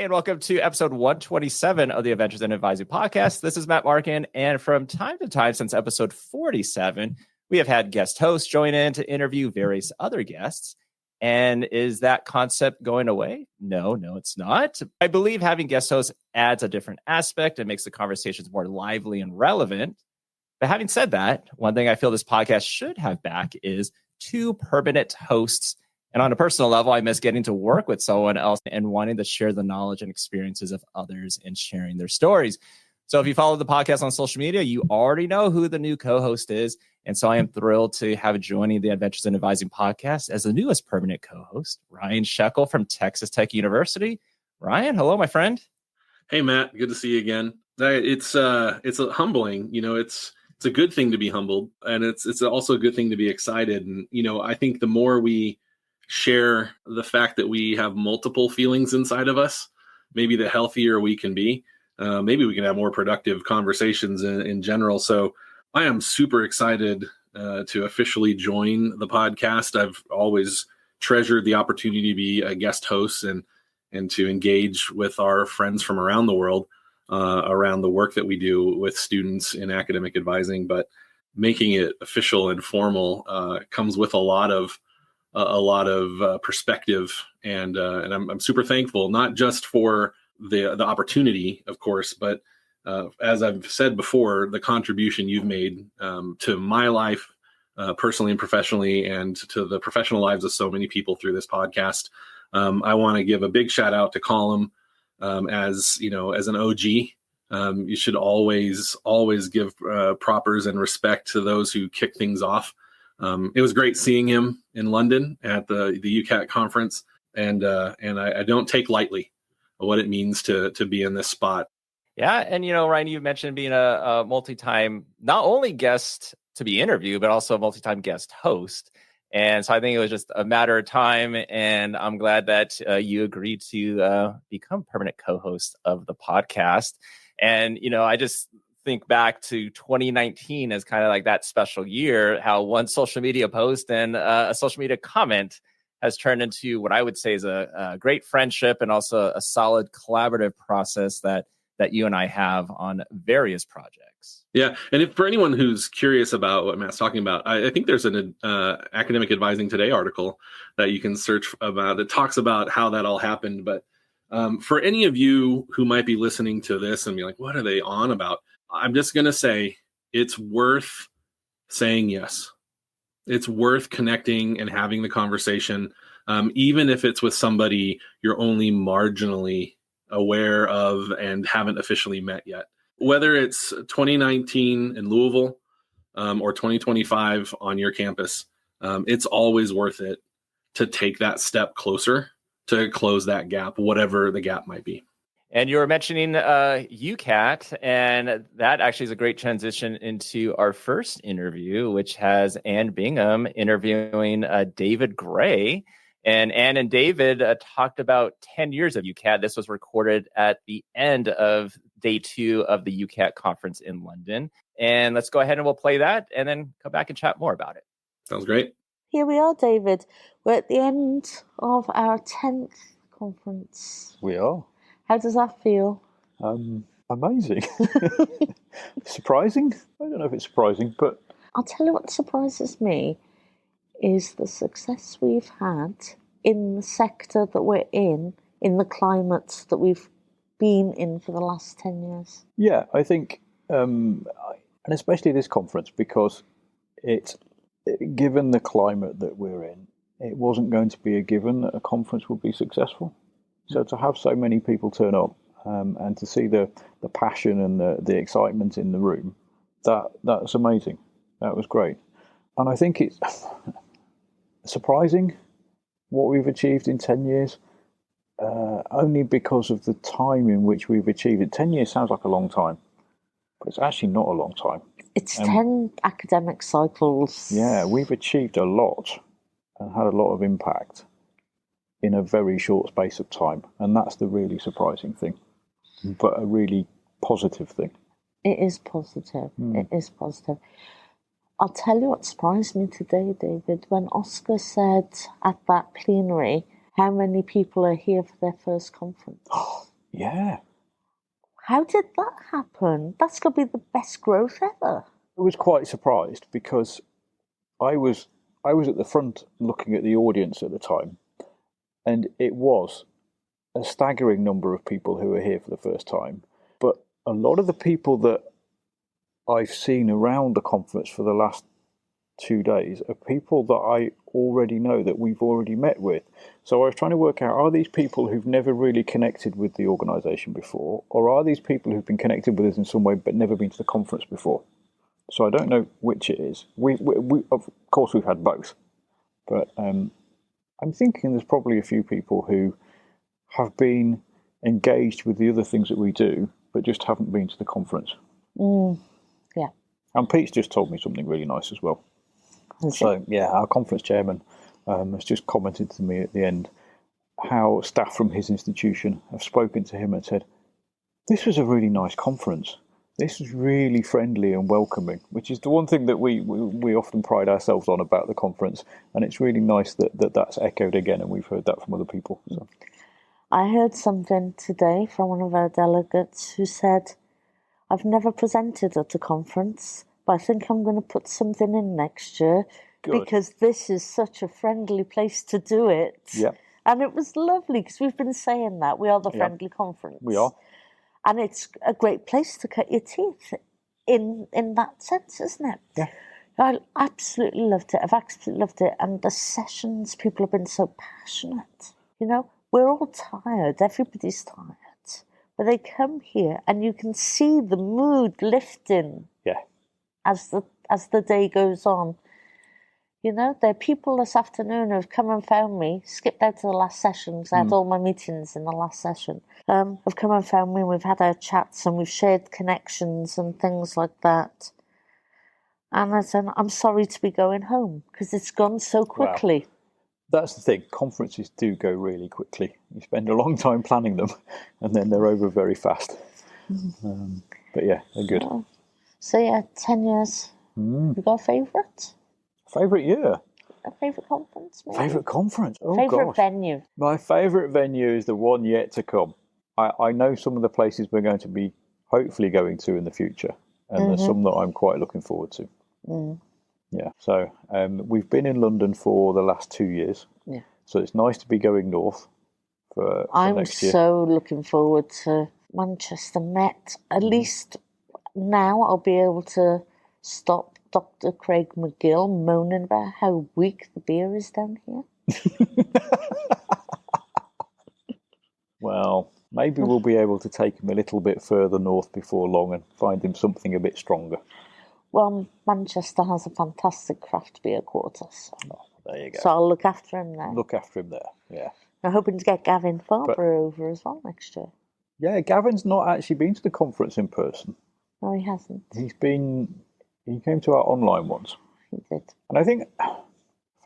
Hey, and welcome to episode 127 of the Adventures in Advising podcast. This is Matt Markin, and from time to time since episode 47, we have had guest hosts join in to interview various other guests. And is that concept going away? No, it's not. I believe having guest hosts adds a different aspect and makes the conversations more lively and relevant. But having said that, one thing I feel this podcast should have back is two permanent hosts. And on a personal level, I miss getting to work with someone else and wanting to share the knowledge and experiences of others and sharing their stories. So if you follow the podcast on social media, you already know who the new co-host is. And so I am thrilled to have joining the Adventures in Advising podcast as the newest permanent co-host, Ryan Scheckel from Texas Tech University. Ryan, hello, my friend. Hey, Matt. Good to see you again. It's humbling. It's a good thing to be humbled, and it's also a good thing to be excited. And I think the more we share the fact that we have multiple feelings inside of us, maybe the healthier we can be. Maybe we can have more productive conversations in general. So I am super excited to officially join the podcast. I've always treasured the opportunity to be a guest host and to engage with our friends from around the world around the work that we do with students in academic advising. But making it official and formal comes with a lot of perspective, and I'm super thankful, not just for the opportunity, of course, but as I've said before, the contribution you've made to my life personally and professionally, and to the professional lives of so many people through this podcast. I want to give a big shout out to Colum as an OG. You should always give propers and respect to those who kick things off. It was great seeing him in London at the UKAT conference, and I don't take lightly what it means to be in this spot. Yeah, and Ryan, you mentioned being a multi-time, not only guest to be interviewed, but also a multi-time guest host. And so I think it was just a matter of time, and I'm glad that you agreed to become permanent co-host of the podcast. And I just think back to 2019 as kind of like that special year, how one social media post and a social media comment has turned into what I would say is a great friendship, and also a solid collaborative process that you and I have on various projects. Yeah. And if for anyone who's curious about what Matt's talking about, I think there's an Academic Advising Today article that you can search about that talks about how that all happened. But for any of you who might be listening to this and be like, what are they on about? I'm just going to say it's worth saying yes. It's worth connecting and having the conversation, even if it's with somebody you're only marginally aware of and haven't officially met yet. Whether it's 2019 in Louisville or 2025 on your campus, it's always worth it to take that step closer to close that gap, whatever the gap might be. And you were mentioning UKAT, and that actually is a great transition into our first interview, which has Ann Bingham interviewing David Gray. And Ann and David talked about 10 years of UKAT. This was recorded at the end of day 2 of the UKAT conference in London. And let's go ahead and we'll play that and then come back and chat more about it. Sounds great. Here we are, David. We're at the end of our 10th conference. We are. How does that feel? Amazing. Surprising? I don't know if it's surprising, but... I'll tell you what surprises me is the success we've had in the sector that we're in the climate that we've been in for the last 10 years. Yeah, I think, and especially this conference, because given the climate that we're in, it wasn't going to be a given that a conference would be successful. So to have so many people turn up and to see the passion and the excitement in the room, that's amazing. That was great. And I think it's surprising what we've achieved in 10 years, only because of the time in which we've achieved it. 10 years sounds like a long time, but it's actually not a long time. It's 10 academic cycles. Yeah, we've achieved a lot and had a lot of impact in a very short space of time. And that's the really surprising thing, but a really positive thing. It is positive. It is positive. I'll tell you what surprised me today, David, when Oscar said at that plenary how many people are here for their first conference. Yeah. How did that happen? That's going to be the best growth ever. I was quite surprised because I was at the front looking at the audience at the time, and it was a staggering number of people who were here for the first time. But a lot of the people that I've seen around the conference for the last 2 days are people that I already know, that we've already met with. So I was trying to work out, are these people who've never really connected with the organisation before, or are these people who've been connected with us in some way but never been to the conference before? So I don't know which it is. We of course we've had both, but I'm thinking there's probably a few people who have been engaged with the other things that we do, but just haven't been to the conference. Yeah. And Pete's just told me something really nice as well. So, yeah, our conference chairman has just commented to me at the end how staff from his institution have spoken to him and said, this was a really nice conference. This was really friendly and welcoming, which is the one thing that we often pride ourselves on about the conference. And it's really nice that's echoed again, and we've heard that from other people. So. I heard something today from one of our delegates who said, I've never presented at a conference, but I think I'm going to put something in next year. Good. Because this is such a friendly place to do it. Yeah. And it was lovely because we've been saying that. We are the friendly conference. We are. And it's a great place to cut your teeth in that sense, isn't it? Yeah. I absolutely loved it. I've absolutely loved it. And the sessions, people have been so passionate. You know, we're all tired. Everybody's tired. But they come here and you can see the mood lifting. Yeah. As the day goes on. You know, there are people this afternoon who have come and found me, skipped out to the last session because I had all my meetings in the last session. Have come and found me, and we've had our chats and we've shared connections and things like that. And I said, I'm sorry to be going home because it's gone so quickly. Wow. That's the thing. Conferences do go really quickly. You spend a long time planning them and then they're over very fast. But yeah, they're good. So yeah, 10 years. You got a favourite? Favourite year? A favourite conference, maybe? Favourite conference? Oh, favourite gosh. venue? My favourite venue is the one yet to come. I know some of the places we're going to be hopefully going to in the future, and there's some that I'm quite looking forward to. Yeah, so we've been in London for the last 2 years. Yeah. So it's nice to be going north for next year. I'm so looking forward to Manchester Met. At least now I'll be able to stop Dr. Craig McGill moaning about how weak the beer is down here. Well, maybe we'll be able to take him a little bit further north before long and find him something a bit stronger. Well, Manchester has a fantastic craft beer quarter. So. There you go. So I'll look after him there. Look after him there, yeah. I'm hoping to get Gavin Farber over as well next year. Yeah, Gavin's not actually been to the conference in person. No, he hasn't. He came to our online ones. He did. And I think,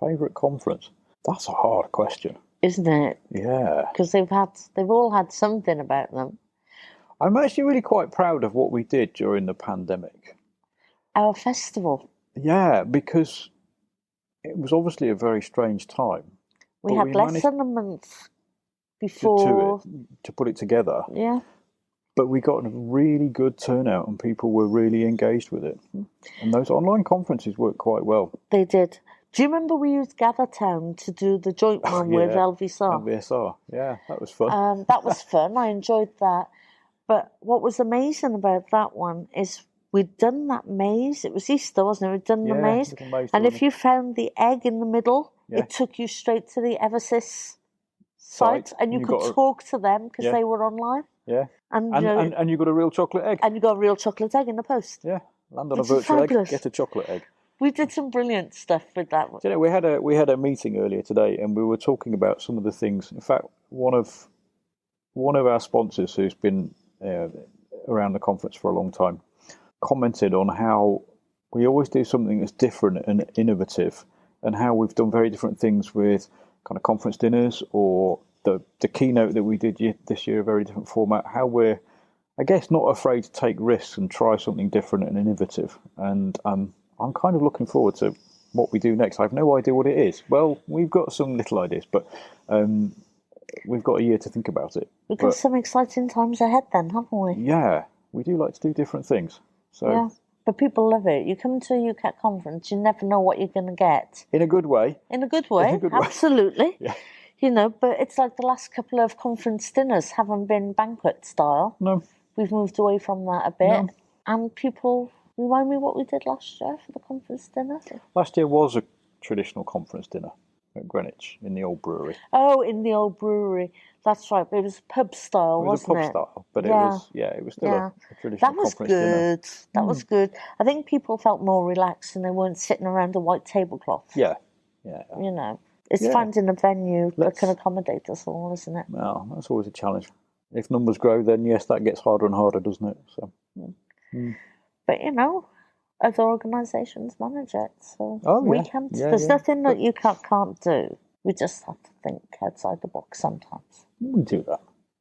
favourite conference? That's a hard question. Isn't it? Yeah. Because they've all had something about them. I'm actually really quite proud of what we did during the pandemic. Our festival. Yeah, because it was obviously a very strange time. We had less than a month before to put it together. Yeah. But we got a really good turnout and people were really engaged with it. And those online conferences worked quite well. They did. Do you remember we used Gathertown to do the joint one with LVSR? LVSR, yeah, that was fun. That was fun. I enjoyed that. But what was amazing about that one is we'd done that maze. It was Easter, wasn't it? We'd done the maze. And if you found the egg in the middle, it took you straight to the Eversys site and you could talk to them because they were online. Yeah. And you got a real chocolate egg. And you got a real chocolate egg in the post. Yeah. Land on a virtual egg, get a chocolate egg. We did some brilliant stuff with that one. You know, we had a meeting earlier today and we were talking about some of the things. In fact, one of our sponsors who's been around the conference for a long time commented on how we always do something that's different and innovative, and how we've done very different things with kind of conference dinners or the keynote that we did this year, a very different format, how we're, I guess, not afraid to take risks and try something different and innovative. And I'm kind of looking forward to what we do next. I have no idea what it is. Well, we've got some little ideas, but we've got a year to think about it. We've got some exciting times ahead then, haven't we? Yeah, we do like to do different things. So yeah, but people love it. You come to a UKAT conference, you never know what you're going to get. in a good way. In a good way, absolutely. Yeah. You know, but it's like the last couple of conference dinners haven't been banquet style. No. We've moved away from that a bit. No. And people, remind me what we did last year for the conference dinner? Last year was a traditional conference dinner at Greenwich in the old brewery. Oh, in the old brewery. That's right. It was pub style, wasn't it? It was a pub style, but it was still a traditional conference dinner. That was good. That was good. I think people felt more relaxed and they weren't sitting around a white tablecloth. Yeah. You know, it's finding a venue that can accommodate us all, isn't it? Well, that's always a challenge. If numbers grow, then yes, that gets harder and harder, doesn't it? So. But you know, other organisations manage it, so we can't. Yeah, there's nothing that UKAT can't do. We just have to think outside the box sometimes. We do that.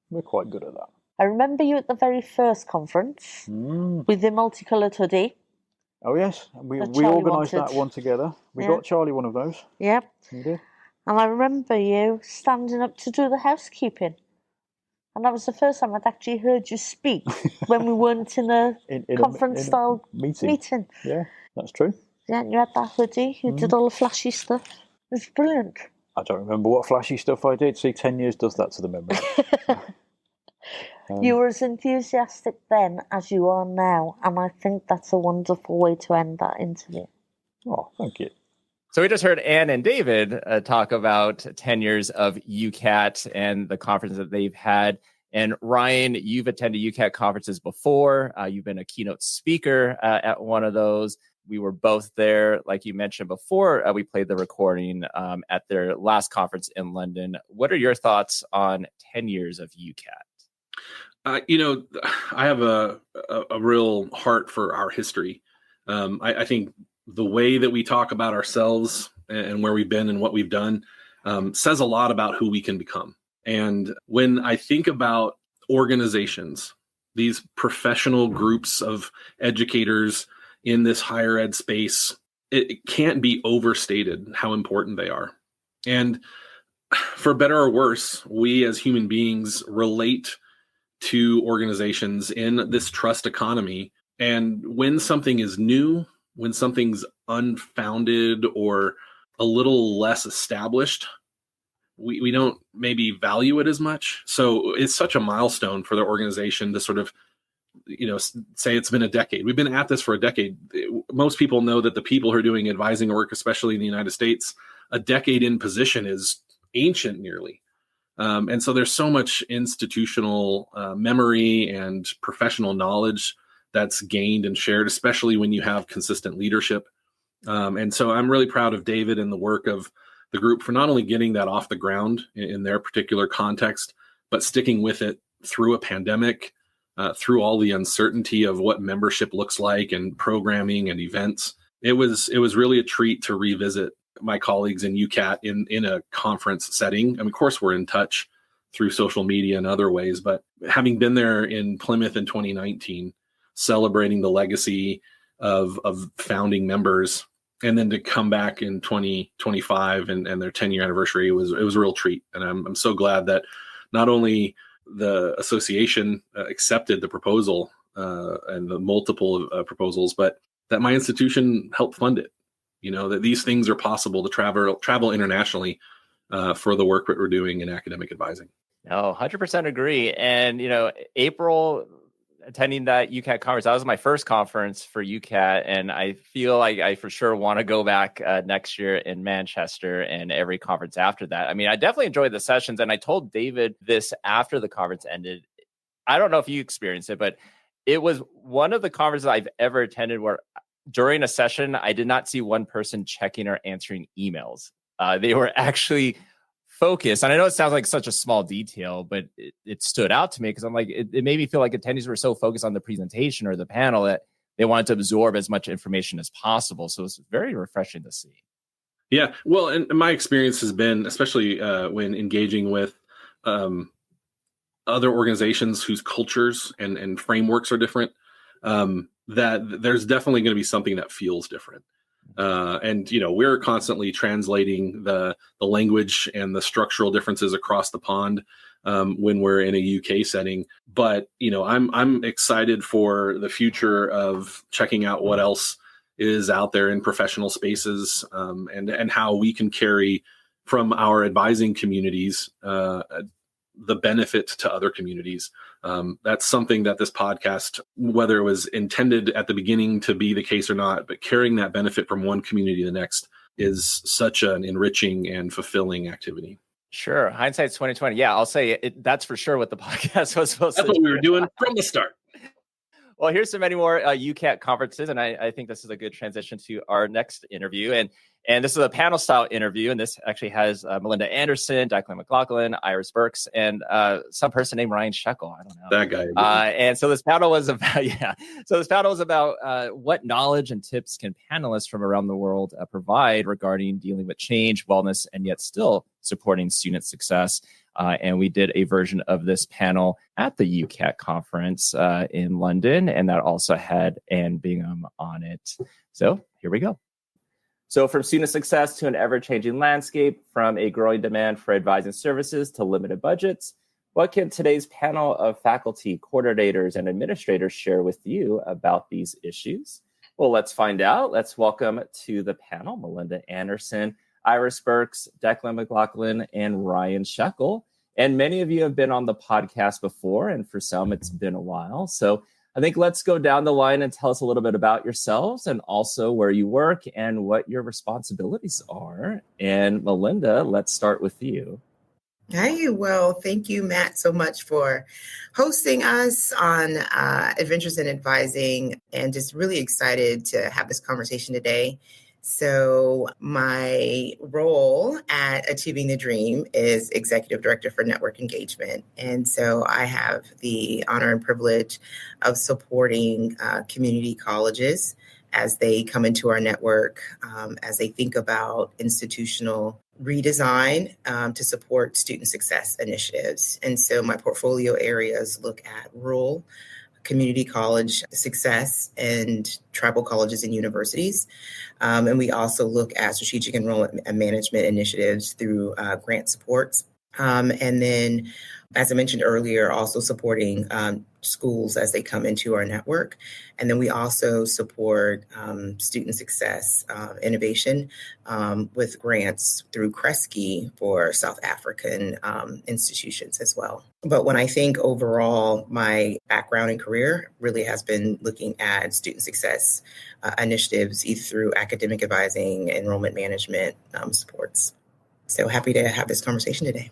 We're quite good at that. I remember you at the very first conference with the multicoloured hoodie. Oh yes, we organised that one together. We got Charlie one of those. Yep. We did. And I remember you standing up to do the housekeeping. And that was the first time I'd actually heard you speak when we weren't in a conference-style meeting. Yeah, that's true. Yeah, and you had that hoodie. You did all the flashy stuff. It was brilliant. I don't remember what flashy stuff I did. See, 10 years does that to the memory. You were as enthusiastic then as you are now, and I think that's a wonderful way to end that interview. Oh, thank you. So we just heard Anne and David talk about 10 years of UKAT and the conferences that they've had. And Ryan, you've attended UKAT conferences before. You've been a keynote speaker at one of those. We were both there, like you mentioned before. We played the recording at their last conference in London. What are your thoughts on 10 years of UKAT? You know, I have a real heart for our history. I think the way that we talk about ourselves and where we've been and what we've done says a lot about who we can become. And when I think about organizations, these professional groups of educators in this higher ed space, it can't be overstated how important they are. And for better or worse, we as human beings relate to organizations in this trust economy. And when something is new, when something's unfounded or a little less established, we don't maybe value it as much. So it's such a milestone for the organization to sort of, you know, say it's been a decade. We've been at this for a decade. Most people know that the people who are doing advising work, especially in the United States, a decade in position is ancient nearly. And so there's so much institutional memory and professional knowledge that's gained and shared, especially when you have consistent leadership. And so I'm really proud of David and the work of the group for not only getting that off the ground in their particular context, but sticking with it through a pandemic, through all the uncertainty of what membership looks like and programming and events. It was really a treat to revisit my colleagues in UKAT in a conference setting. I mean, of course, we're in touch through social media and other ways, but having been there in Plymouth in 2019, celebrating the legacy of founding members, and then to come back in 2025 and their 10-year anniversary, it was a real treat. And I'm so glad that not only the association accepted the proposal and the multiple proposals, but that my institution helped fund it. You know, that these things are possible to travel internationally for the work that we're doing in academic advising. No, 100% agree. And, you know, April, attending that UKAT conference, that was my first conference for UKAT. And I feel like I for sure want to go back next year in Manchester and every conference after that. I mean, I definitely enjoyed the sessions. And I told David this after the conference ended. I don't know if you experienced it, but it was one of the conferences I've ever attended where during a session, I did not see one person checking or answering emails. They were actually focused. And I know it sounds like such a small detail, but it stood out to me because I'm like, it made me feel like attendees were so focused on the presentation or the panel that they wanted to absorb as much information as possible. So it's very refreshing to see. Yeah. Well, and my experience has been, especially when engaging with other organizations whose cultures and frameworks are different, that there's definitely going to be something that feels different. And we're constantly translating the language and the structural differences across the pond when we're in a UK setting. But I'm excited for the future of checking out what else is out there in professional spaces, and how we can carry from our advising communities the benefit to other communities. That's something that this podcast, whether it was intended at the beginning to be the case or not, but carrying that benefit from one community to the next is such an enriching and fulfilling activity. Sure. Hindsight's 2020. Yeah, I'll say that's for sure what the podcast was supposed to do. That's what we were doing from the start. Well, here's so many more UKAT conferences, and I think this is a good transition to our next interview. And this is a panel-style interview, and this actually has Melinda Anderson, Declan McLaughlin, Iris Burks, and some person named Ryan Scheckel. I don't know. That guy. And so this panel was about, So this panel was about what knowledge and tips can panelists from around the world provide regarding dealing with change, wellness, and yet still supporting student success. And we did a version of this panel at the UKAT conference in London, and that also had Anne Bingham on it. So here we go. So from student success to an ever-changing landscape, from a growing demand for advising services to limited budgets, what can today's panel of faculty, coordinators, and administrators share with you about these issues? Well, let's find out. Let's welcome to the panel Melinda Anderson, Iris Burks, Declan McLaughlin, and Ryan Scheckel. And many of you have been on the podcast before, and for some, it's been a while. So I think let's go down the line and tell us a little bit about yourselves and also where you work and what your responsibilities are. And Melinda, let's start with you. Hi, well, thank you, Matt, so much for hosting us on Adventures in Advising, and just really excited to have this conversation today. So my role at Achieving the Dream is Executive Director for Network Engagement. And so I have the honor and privilege of supporting community colleges as they come into our network, as they think about institutional redesign to support student success initiatives. And so my portfolio areas look at rural community college success and tribal colleges and universities. And we also look at strategic enrollment and management initiatives through grant supports. And then, as I mentioned earlier, also supporting schools as they come into our network. And then we also support student success innovation with grants through Kresge for South African institutions as well. But when I think overall, my background and career really has been looking at student success initiatives either through academic advising, enrollment management supports. So happy to have this conversation today.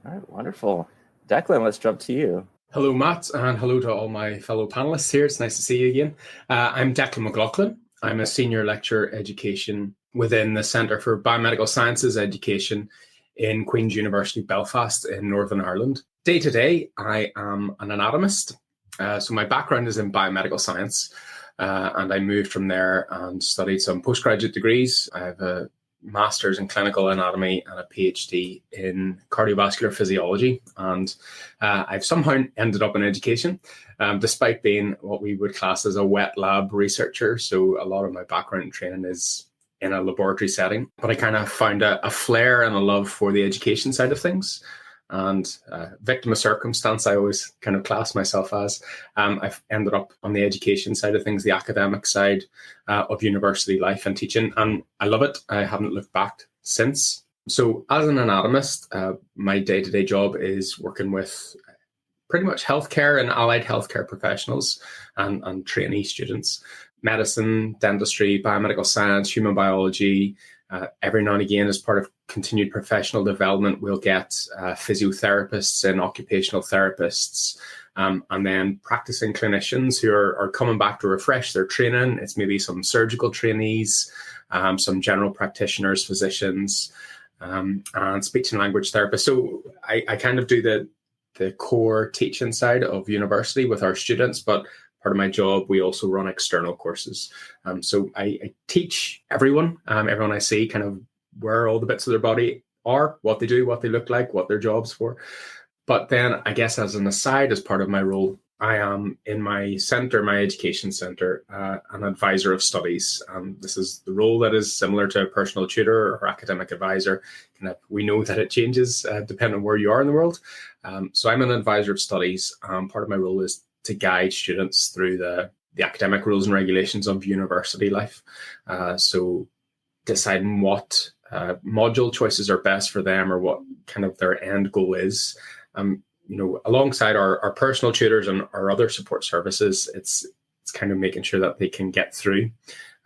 All right, wonderful. Declan, let's jump to you. Hello, Matt, and hello to all my fellow panelists here. It's nice to see you again. I'm Declan McLaughlin. I'm a senior lecturer education within the Centre for Biomedical Sciences Education in Queen's University Belfast in Northern Ireland. Day to day, I am an anatomist. So my background is in biomedical science, and I moved from there and studied some postgraduate degrees. I have a master's in clinical anatomy and a PhD in cardiovascular physiology. And I've somehow ended up in education, despite being what we would class as a wet lab researcher. So a lot of my background and training is in a laboratory setting. But I kind of found a flair and a love for the education side of things. And victim of circumstance, I always kind of class myself as. I've ended up on the education side of things, the academic side of university life and teaching. And I love it. I haven't looked back since. So as an anatomist, my day-to-day job is working with pretty much healthcare and allied healthcare professionals and trainee students. Medicine, dentistry, biomedical science, human biology. Every now and again, as part of continued professional development, we'll get physiotherapists and occupational therapists, and then practicing clinicians who are coming back to refresh their training. It's maybe some surgical trainees, some general practitioners, physicians, and speech and language therapists. So I kind of do the core teaching side of university with our students, but part of my job, we also run external courses. So I teach everyone I see, kind of where all the bits of their body are, what they do, what they look like, what their job's for. But then I guess as an aside, as part of my role, I am in my center, my education center, an advisor of studies. This is the role that is similar to a personal tutor or academic advisor. We know that it changes depending on where you are in the world. So I'm an advisor of studies. Part of my role is to guide students through the academic rules and regulations of university life. So deciding what module choices are best for them or what kind of their end goal is. Alongside our personal tutors and our other support services, it's kind of making sure that they can get through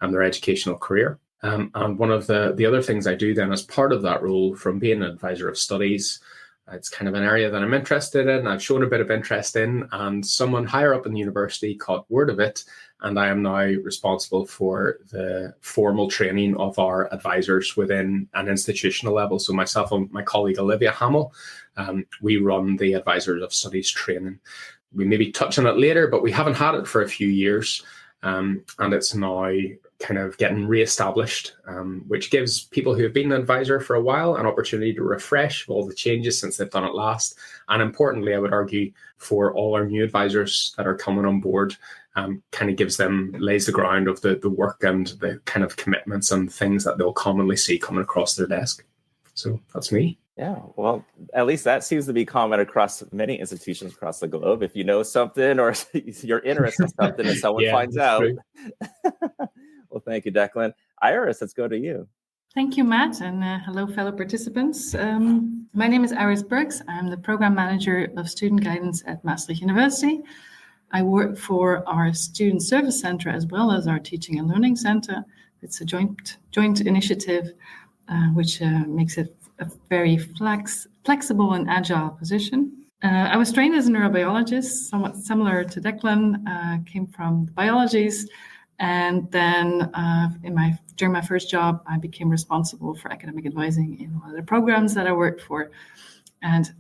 their educational career. And one of the other things I do then as part of that role from being an advisor of studies, it's kind of an area that I'm interested in. I've shown a bit of interest in, and someone higher up in the university caught word of it. And I am now responsible for the formal training of our advisors within an institutional level. So myself and my colleague Olivia Hamill, we run the Advisors of Studies training. We maybe touch on it later, but we haven't had it for a few years. And it's now kind of getting reestablished, which gives people who have been an advisor for a while an opportunity to refresh all the changes since they've done it last. And importantly, I would argue for all our new advisors that are coming on board, kind of lays the ground of the work and the kind of commitments and things that they'll commonly see coming across their desk. So that's me. Yeah, well, at least that seems to be common across many institutions across the globe. If you know something or you're interested in something and someone finds out. Well, thank you, Declan. Iris, let's go to you. Thank you, Matt, and hello, fellow participants. My name is Iris Burks. I'm the Program Manager of Student Guidance at Maastricht University. I work for our Student Service Center as well as our Teaching and Learning Center. It's a joint initiative, which makes it a very flexible and agile position. I was trained as a neurobiologist, somewhat similar to Declan, came from the biologies. And then during my first job, I became responsible for academic advising in one of the programs that I worked for. And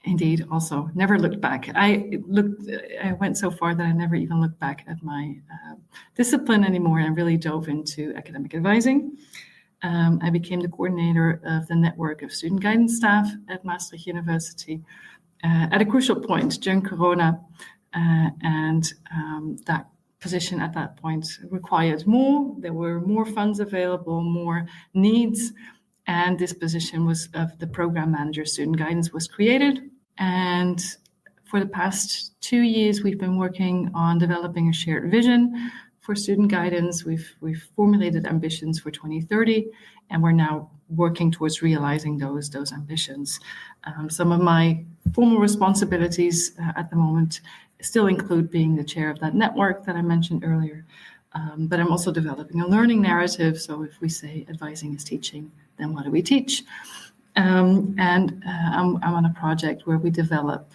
indeed, also never looked back. I went so far that I never even looked back at my discipline anymore and really dove into academic advising. I became the coordinator of the network of student guidance staff at Maastricht University at a crucial point during Corona. And that position at that point required more. There were more funds available, more needs. And this position of the program manager student guidance was created. And for the past 2 years, we've been working on developing a shared vision for student guidance. We've formulated ambitions for 2030, and we're now working towards realizing those ambitions. Some of my formal responsibilities at the moment still include being the chair of that network that I mentioned earlier. But I'm also developing a learning narrative. So if we say advising is teaching, then what do we teach? I'm on a project where we develop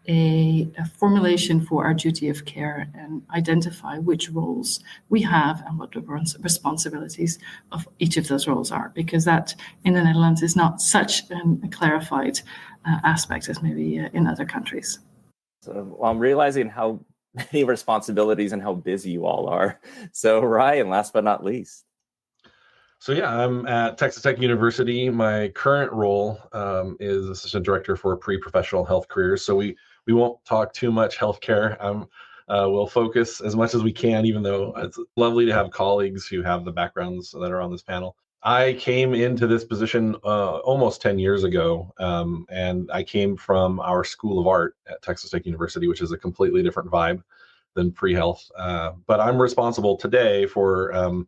a formulation for our duty of care and identify which roles we have and what the responsibilities of each of those roles are, because that in the Netherlands is not such a clarified aspect as maybe in other countries. So I'm realizing how many responsibilities and how busy you all are. So Ryan, last but not least. So yeah, I'm at Texas Tech University. My current role is assistant director for pre-professional health careers. So we won't talk too much healthcare. We'll focus as much as we can, even though it's lovely to have colleagues who have the backgrounds that are on this panel. I came into this position almost 10 years ago, and I came from our School of Art at Texas Tech University, which is a completely different vibe than pre-health. But I'm responsible today for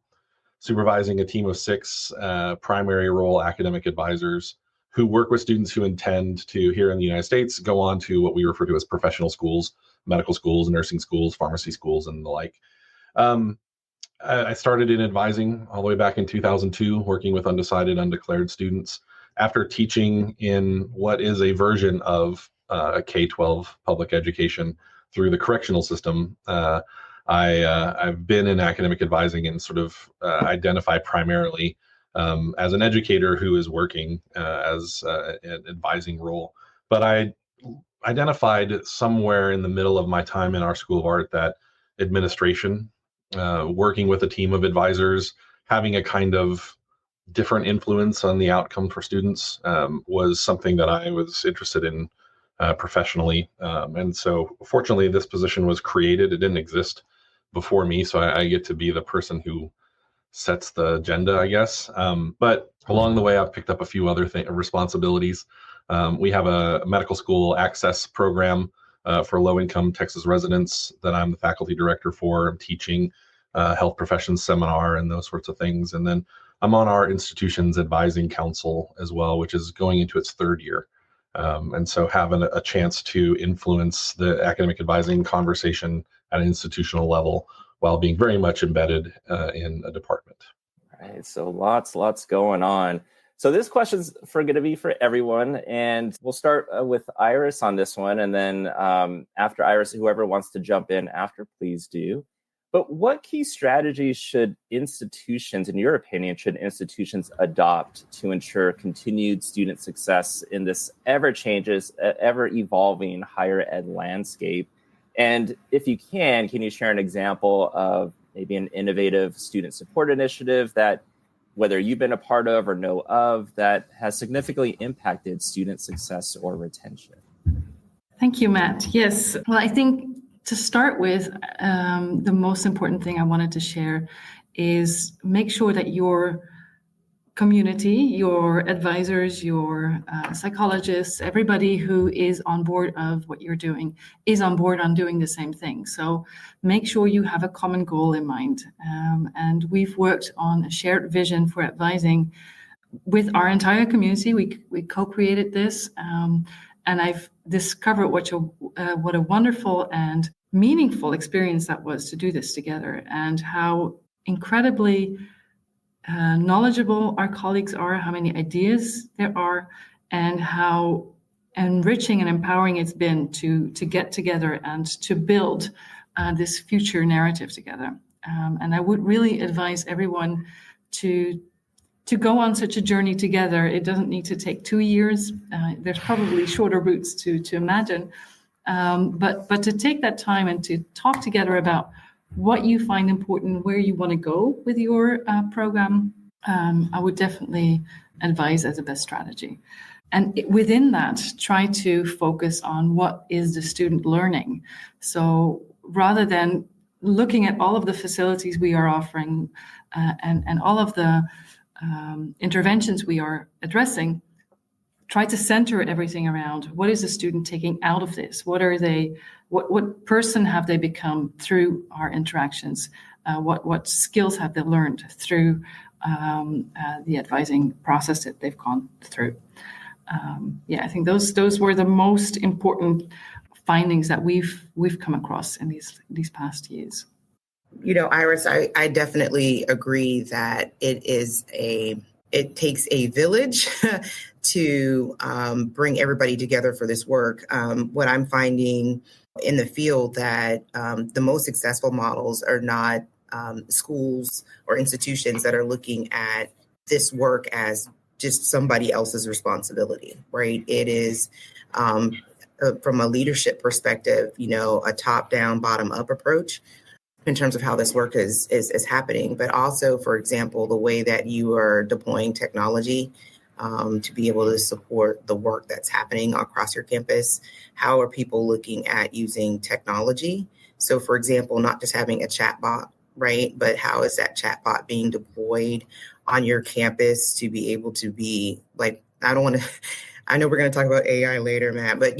supervising a team of 6 primary role academic advisors who work with students who intend to, here in the United States, go on to what we refer to as professional schools, medical schools, nursing schools, pharmacy schools, and the like. I started in advising all the way back in 2002, working with undecided, undeclared students. After teaching in what is a version of a K-12 public education through the correctional system, I've been in academic advising and sort of identify primarily as an educator who is working as an advising role. But I identified somewhere in the middle of my time in our School of Art that administration, working with a team of advisors, having a kind of different influence on the outcome for students was something that I was interested in professionally. And so fortunately, this position was created. It didn't exist before me. So I get to be the person who sets the agenda, I guess. But along the way, I've picked up a few other responsibilities. We have a medical school access program for low-income Texas residents that I'm the faculty director for. I'm teaching health professions seminar and those sorts of things. And then I'm on our institution's advising council as well, which is going into its third year. And so having a chance to influence the academic advising conversation at an institutional level while being very much embedded in a department. All right, so lots going on. So this question's going to be for everyone, and we'll start with Iris on this one, and then after Iris, whoever wants to jump in after, please do. But what key strategies should institutions, in your opinion, adopt to ensure continued student success in this ever-evolving higher ed landscape? And if you can you share an example of maybe an innovative student support initiative that, whether you've been a part of or know of, that has significantly impacted student success or retention? Thank you, Matt. Yes. Well, I think to start with, the most important thing I wanted to share is make sure that your community, your advisors, your psychologists, everybody who is on board of what you're doing is on board on doing the same thing. So make sure you have a common goal in mind. And we've worked on a shared vision for advising with our entire community. We co-created this, and I've discovered what a wonderful and meaningful experience that was to do this together, and how incredibly knowledgeable our colleagues are, how many ideas there are, and how enriching and empowering it's been to get together and to build this future narrative together. And I would really advise everyone to go on such a journey together. It doesn't need to take 2 years. There's probably shorter routes to imagine, but to take that time and to talk together about what you find important, where you want to go with your program, I would definitely advise as a best strategy. And within that, try to focus on what is the student learning. So rather than looking at all of the facilities we are offering and all of the interventions we are addressing, try to center everything around what is the student taking out of this? What person have they become through our interactions? What skills have they learned through the advising process that they've gone through? I think those were the most important findings that we've come across in these past years. You know, Iris, I definitely agree that it takes a village to bring everybody together for this work. What I'm finding in the field that the most successful models are not schools or institutions that are looking at this work as just somebody else's responsibility, right? It is from a leadership perspective, a top-down, bottom-up approach in terms of how this work is happening, but also, for example, the way that you are deploying technology to be able to support the work that's happening across your campus. How are people looking at using technology? So, for example, not just having a chatbot, right? But how is that chatbot being deployed on your campus to be able to be like, I know we're going to talk about AI later, Matt, but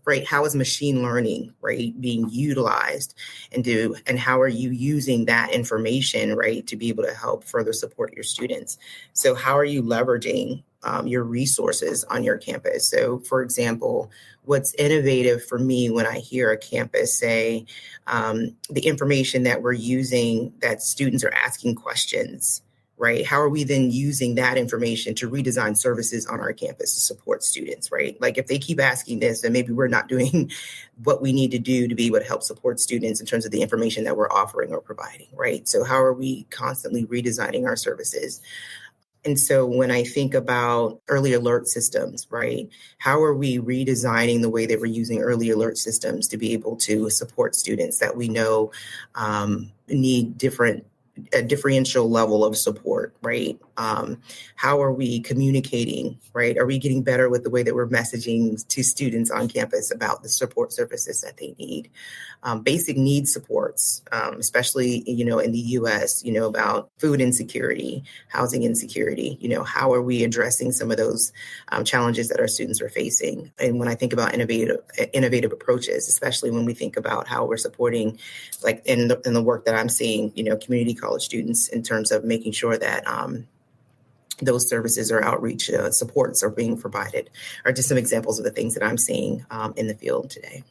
right, how is machine learning, right, being utilized and how are you using that information, right, to be able to help further support your students? So how are you leveraging your resources on your campus? So, for example, what's innovative for me when I hear a campus say the information that we're using, that students are asking questions, right? How are we then using that information to redesign services on our campus to support students, right? Like if they keep asking this, then maybe we're not doing what we need to do to be able to help support students in terms of the information that we're offering or providing, right? So how are we constantly redesigning our services? And so when I think about early alert systems, right, how are we redesigning the way that we're using early alert systems to be able to support students that we know need a differential level of support, right? how are we communicating, right? Are we getting better with the way that we're messaging to students on campus about the support services that they need? Basic need supports, especially, in the US, about food insecurity, housing insecurity, how are we addressing some of those challenges that our students are facing? And when I think about innovative approaches, especially when we think about how we're supporting, like in the work that I'm seeing, community college students in terms of making sure that those services or outreach supports are being provided, are just some examples of the things that I'm seeing in the field today.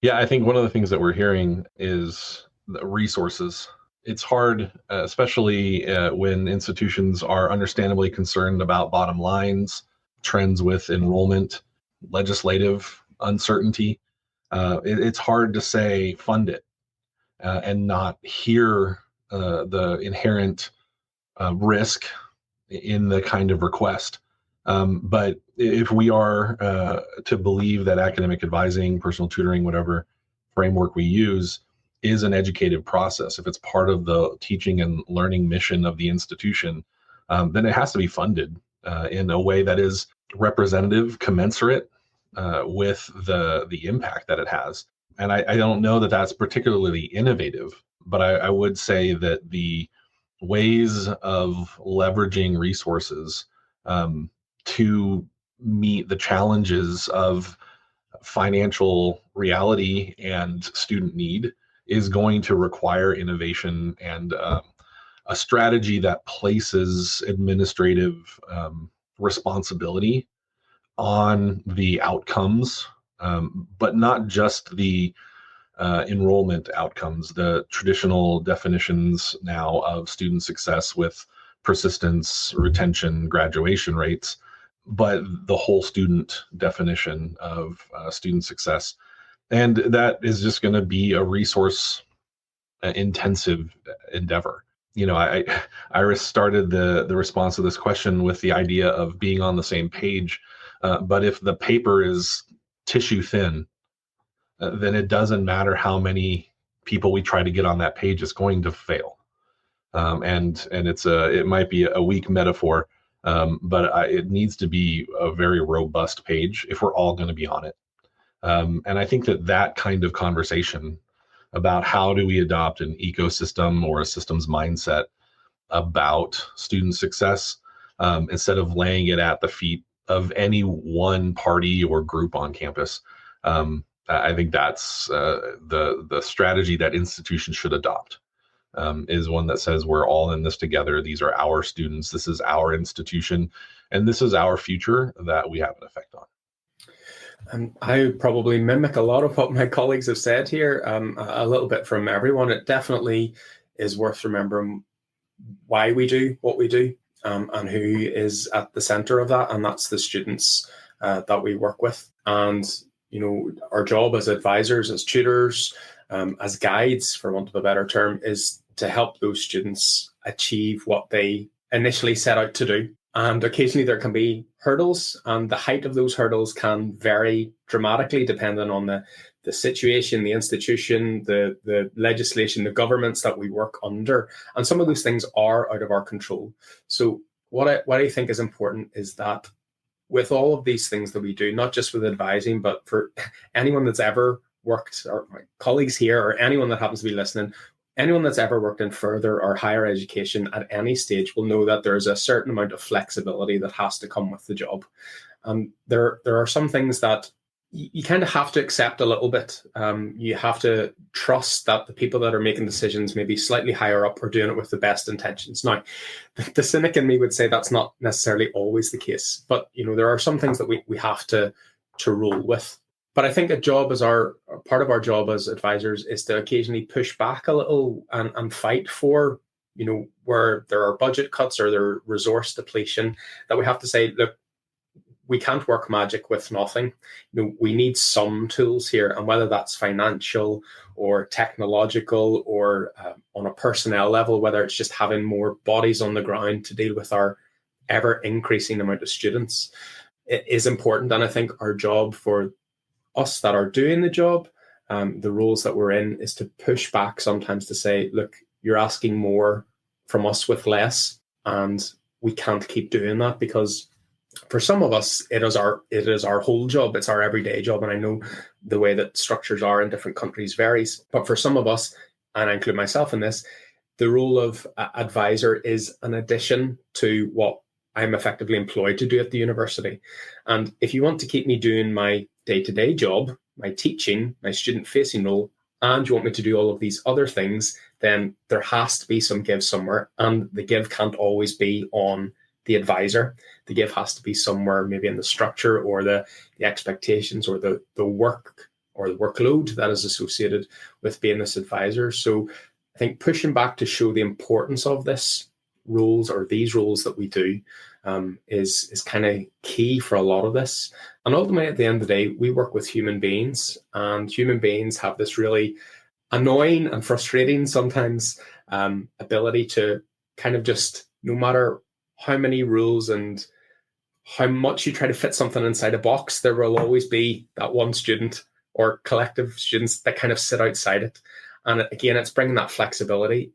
Yeah, I think one of the things that we're hearing is the resources. It's hard, especially when institutions are understandably concerned about bottom lines, trends with enrollment, legislative uncertainty. It's hard to say fund it and not hear the inherent risk in the kind of request. But if we are to believe that academic advising, personal tutoring, whatever framework we use, is an educative process, if it's part of the teaching and learning mission of the institution, then it has to be funded in a way that is representative, commensurate with the impact that it has. And I don't know that that's particularly innovative, but I would say that the ways of leveraging resources to meet the challenges of financial reality and student need is going to require innovation and a strategy that places administrative responsibility on the outcomes, but not just the enrollment outcomes, the traditional definitions now of student success with persistence, retention, graduation rates, but the whole student definition of student success. And that is just going to be a resource intensive endeavor. Iris started the response to this question with the idea of being on the same page. But if the paper is tissue thin, then it doesn't matter how many people we try to get on that page, it's going to fail. And it might be a weak metaphor, but it needs to be a very robust page if we're all going to be on it. And I think that kind of conversation about how do we adopt an ecosystem or a systems mindset about student success, instead of laying it at the feet of any one party or group on campus. I think that's the strategy that institutions should adopt, is one that says we're all in this together. These are our students. This is our institution. And this is our future that we have an effect on. I probably mimic a lot of what my colleagues have said here, a little bit from everyone. It definitely is worth remembering why we do what we do, and who is at the center of that, and that's the students that we work with. And our job as advisors, as tutors, as guides, for want of a better term, is to help those students achieve what they initially set out to do. And occasionally there can be hurdles, and the height of those hurdles can vary dramatically depending on the situation, the institution, the legislation, the governments that we work under. And some of those things are out of our control. So what I think is important is that with all of these things that we do, not just with advising, but for anyone that's ever worked, or my colleagues here, or anyone that happens to be listening, anyone that's ever worked in further or higher education at any stage will know that there's a certain amount of flexibility that has to come with the job. There are some things that you kind of have to accept a little bit. You have to trust that the people that are making decisions maybe slightly higher up are doing it with the best intentions. Now, the cynic in me would say that's not necessarily always the case, but there are some things that we have to roll with. But I think part of our job as advisors is to occasionally push back a little and fight for, where there are budget cuts or there are resource depletion, that we have to say, look, we can't work magic with nothing. We need some tools here, and whether that's financial or technological or on a personnel level, whether it's just having more bodies on the ground to deal with our ever increasing amount of students, it is important. And I think our job for us that are doing the job, the roles that we're in, is to push back sometimes to say, look, you're asking more from us with less, and we can't keep doing that, because for some of us, it is our whole job. It's our everyday job. And I know the way that structures are in different countries varies. But for some of us, and I include myself in this, the role of advisor is an addition to what I'm effectively employed to do at the university. And if you want to keep me doing my day-to-day job, my teaching, my student-facing role, and you want me to do all of these other things, then there has to be some give somewhere. And the give can't always be on the advisor. The give has to be somewhere, maybe in the structure or the expectations or the work or the workload that is associated with being this advisor. So I think pushing back to show the importance of this roles or these roles that we do is kind of key for a lot of this. And ultimately, at the end of the day, we work with human beings, and human beings have this really annoying and frustrating sometimes ability to kind of just, no matter how many rules and how much you try to fit something inside a box, there will always be that one student or collective students that kind of sit outside it. And again, it's bringing that flexibility.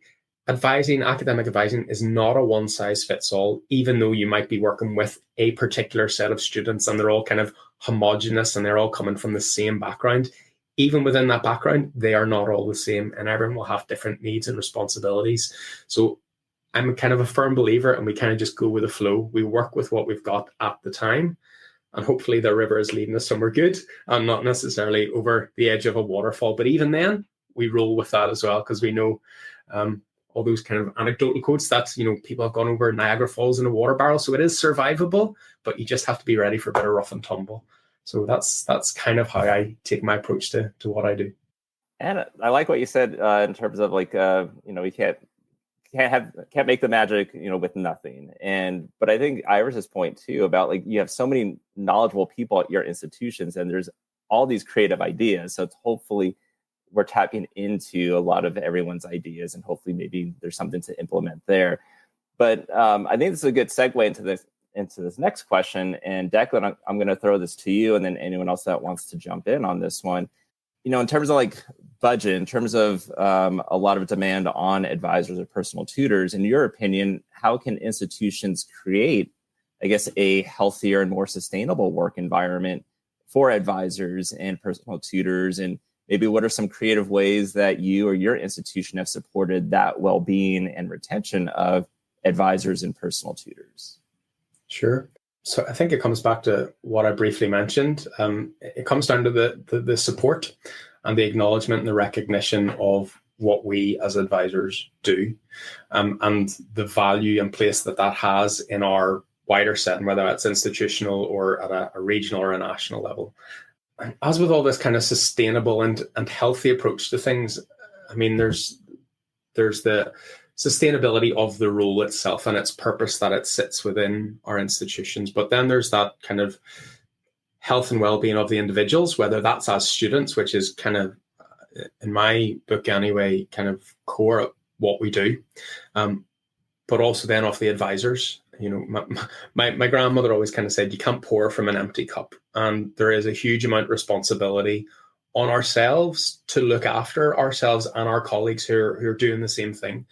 Academic advising is not a one size fits all, even though you might be working with a particular set of students and they're all kind of homogenous and they're all coming from the same background. Even within that background, they are not all the same, and everyone will have different needs and responsibilities. So I'm kind of a firm believer, and we kind of just go with the flow. We work with what we've got at the time, and hopefully the river is leading us somewhere good and not necessarily over the edge of a waterfall. But even then, we roll with that as well, because we know all those kind of anecdotal quotes that, people have gone over Niagara Falls in a water barrel. So it is survivable, but you just have to be ready for a bit of rough and tumble. So that's kind of how I take my approach to what I do. And I like what you said in terms of we can't make the magic, with nothing. But I think Iris's point too about you have so many knowledgeable people at your institutions, and there's all these creative ideas. So it's hopefully we're tapping into a lot of everyone's ideas, and hopefully maybe there's something to implement there. But I think this is a good segue into this next question. And Declan, I'm going to throw this to you, and then anyone else that wants to jump in on this one. In terms of budget, in terms of a lot of demand on advisors or personal tutors, in your opinion, how can institutions create, I guess, a healthier and more sustainable work environment for advisors and personal tutors? And maybe what are some creative ways that you or your institution have supported that well-being and retention of advisors and personal tutors? Sure. So I think it comes back to what I briefly mentioned. It comes down to the support and the acknowledgement and the recognition of what we as advisors do, and the value and place that has in our wider setting, whether that's institutional or at a regional or a national level. And as with all this kind of sustainable and healthy approach to things, I mean, there's the sustainability of the role itself and its purpose that it sits within our institutions. But then there's that kind of health and well-being of the individuals, whether that's as students, which is kind of, in my book anyway, kind of core of what we do, but also then of the advisors. My grandmother always kind of said, you can't pour from an empty cup. And there is a huge amount of responsibility on ourselves to look after ourselves and our colleagues who are doing the same thing.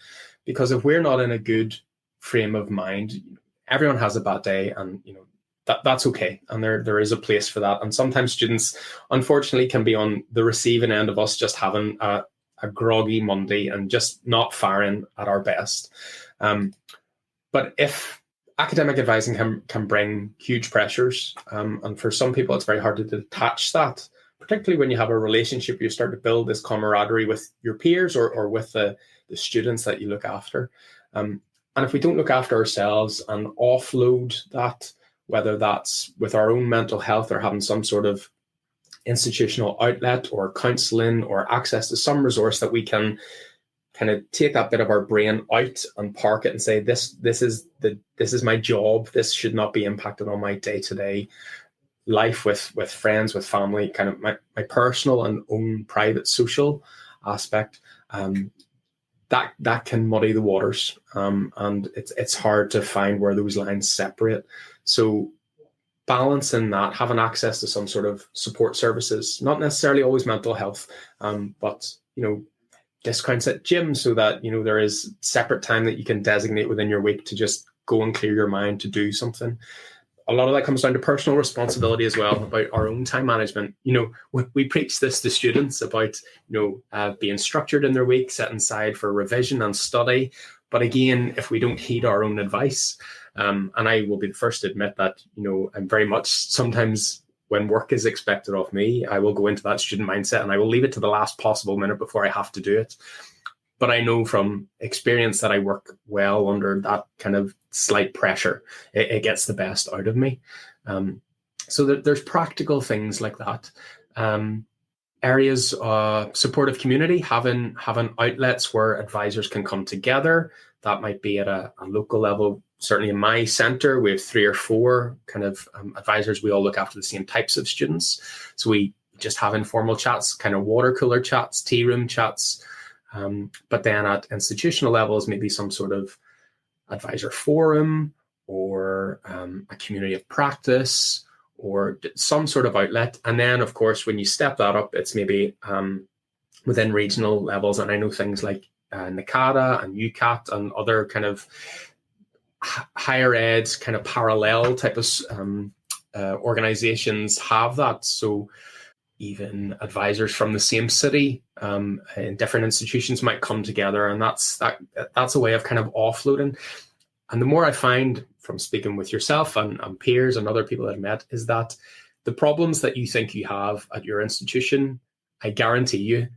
Because if we're not in a good frame of mind, everyone has a bad day, and that's okay. And there is a place for that. And sometimes students, unfortunately, can be on the receiving end of us just having a groggy Monday and just not firing at our best. But if academic advising can bring huge pressures, and for some people it's very hard to detach that, particularly when you have a relationship, you start to build this camaraderie with your peers or with the students that you look after. And if we don't look after ourselves and offload that, whether that's with our own mental health or having some sort of institutional outlet or counselling or access to some resource that we can kind of take that bit of our brain out and park it and say, this is my job. This should not be impacted on my day-to-day life with friends, with family, kind of my personal and own private social aspect. That can muddy the waters, and it's hard to find where those lines separate. So balancing that, having access to some sort of support services, not necessarily always mental health, but discounts at gyms so that there is separate time that you can designate within your week to just go and clear your mind to do something. A lot of that comes down to personal responsibility as well, about our own time management. We preach this to students about, being structured in their week, setting aside for revision and study. But again, if we don't heed our own advice, and I will be the first to admit that, I'm very much sometimes when work is expected of me, I will go into that student mindset and I will leave it to the last possible minute before I have to do it. But I know from experience that I work well under that kind of slight pressure. It gets the best out of me. So there's practical things like that. Areas, supportive community, having outlets where advisors can come together. That might be at a local level. Certainly in my centre, we have 3 or 4 kind of advisors. We all look after the same types of students. So we just have informal chats, kind of water cooler chats, tea room chats. But then at institutional levels, maybe some sort of advisor forum or a community of practice or some sort of outlet. And then, of course, when you step that up, it's maybe within regional levels. And I know things like UKAT and UKAT and other kind of higher ed kind of parallel type of organizations have that. So even advisors from the same city in different institutions might come together, and that's a way of kind of offloading. And the more I find from speaking with yourself and peers and other people I've met is that the problems that you think you have at your institution, I guarantee you,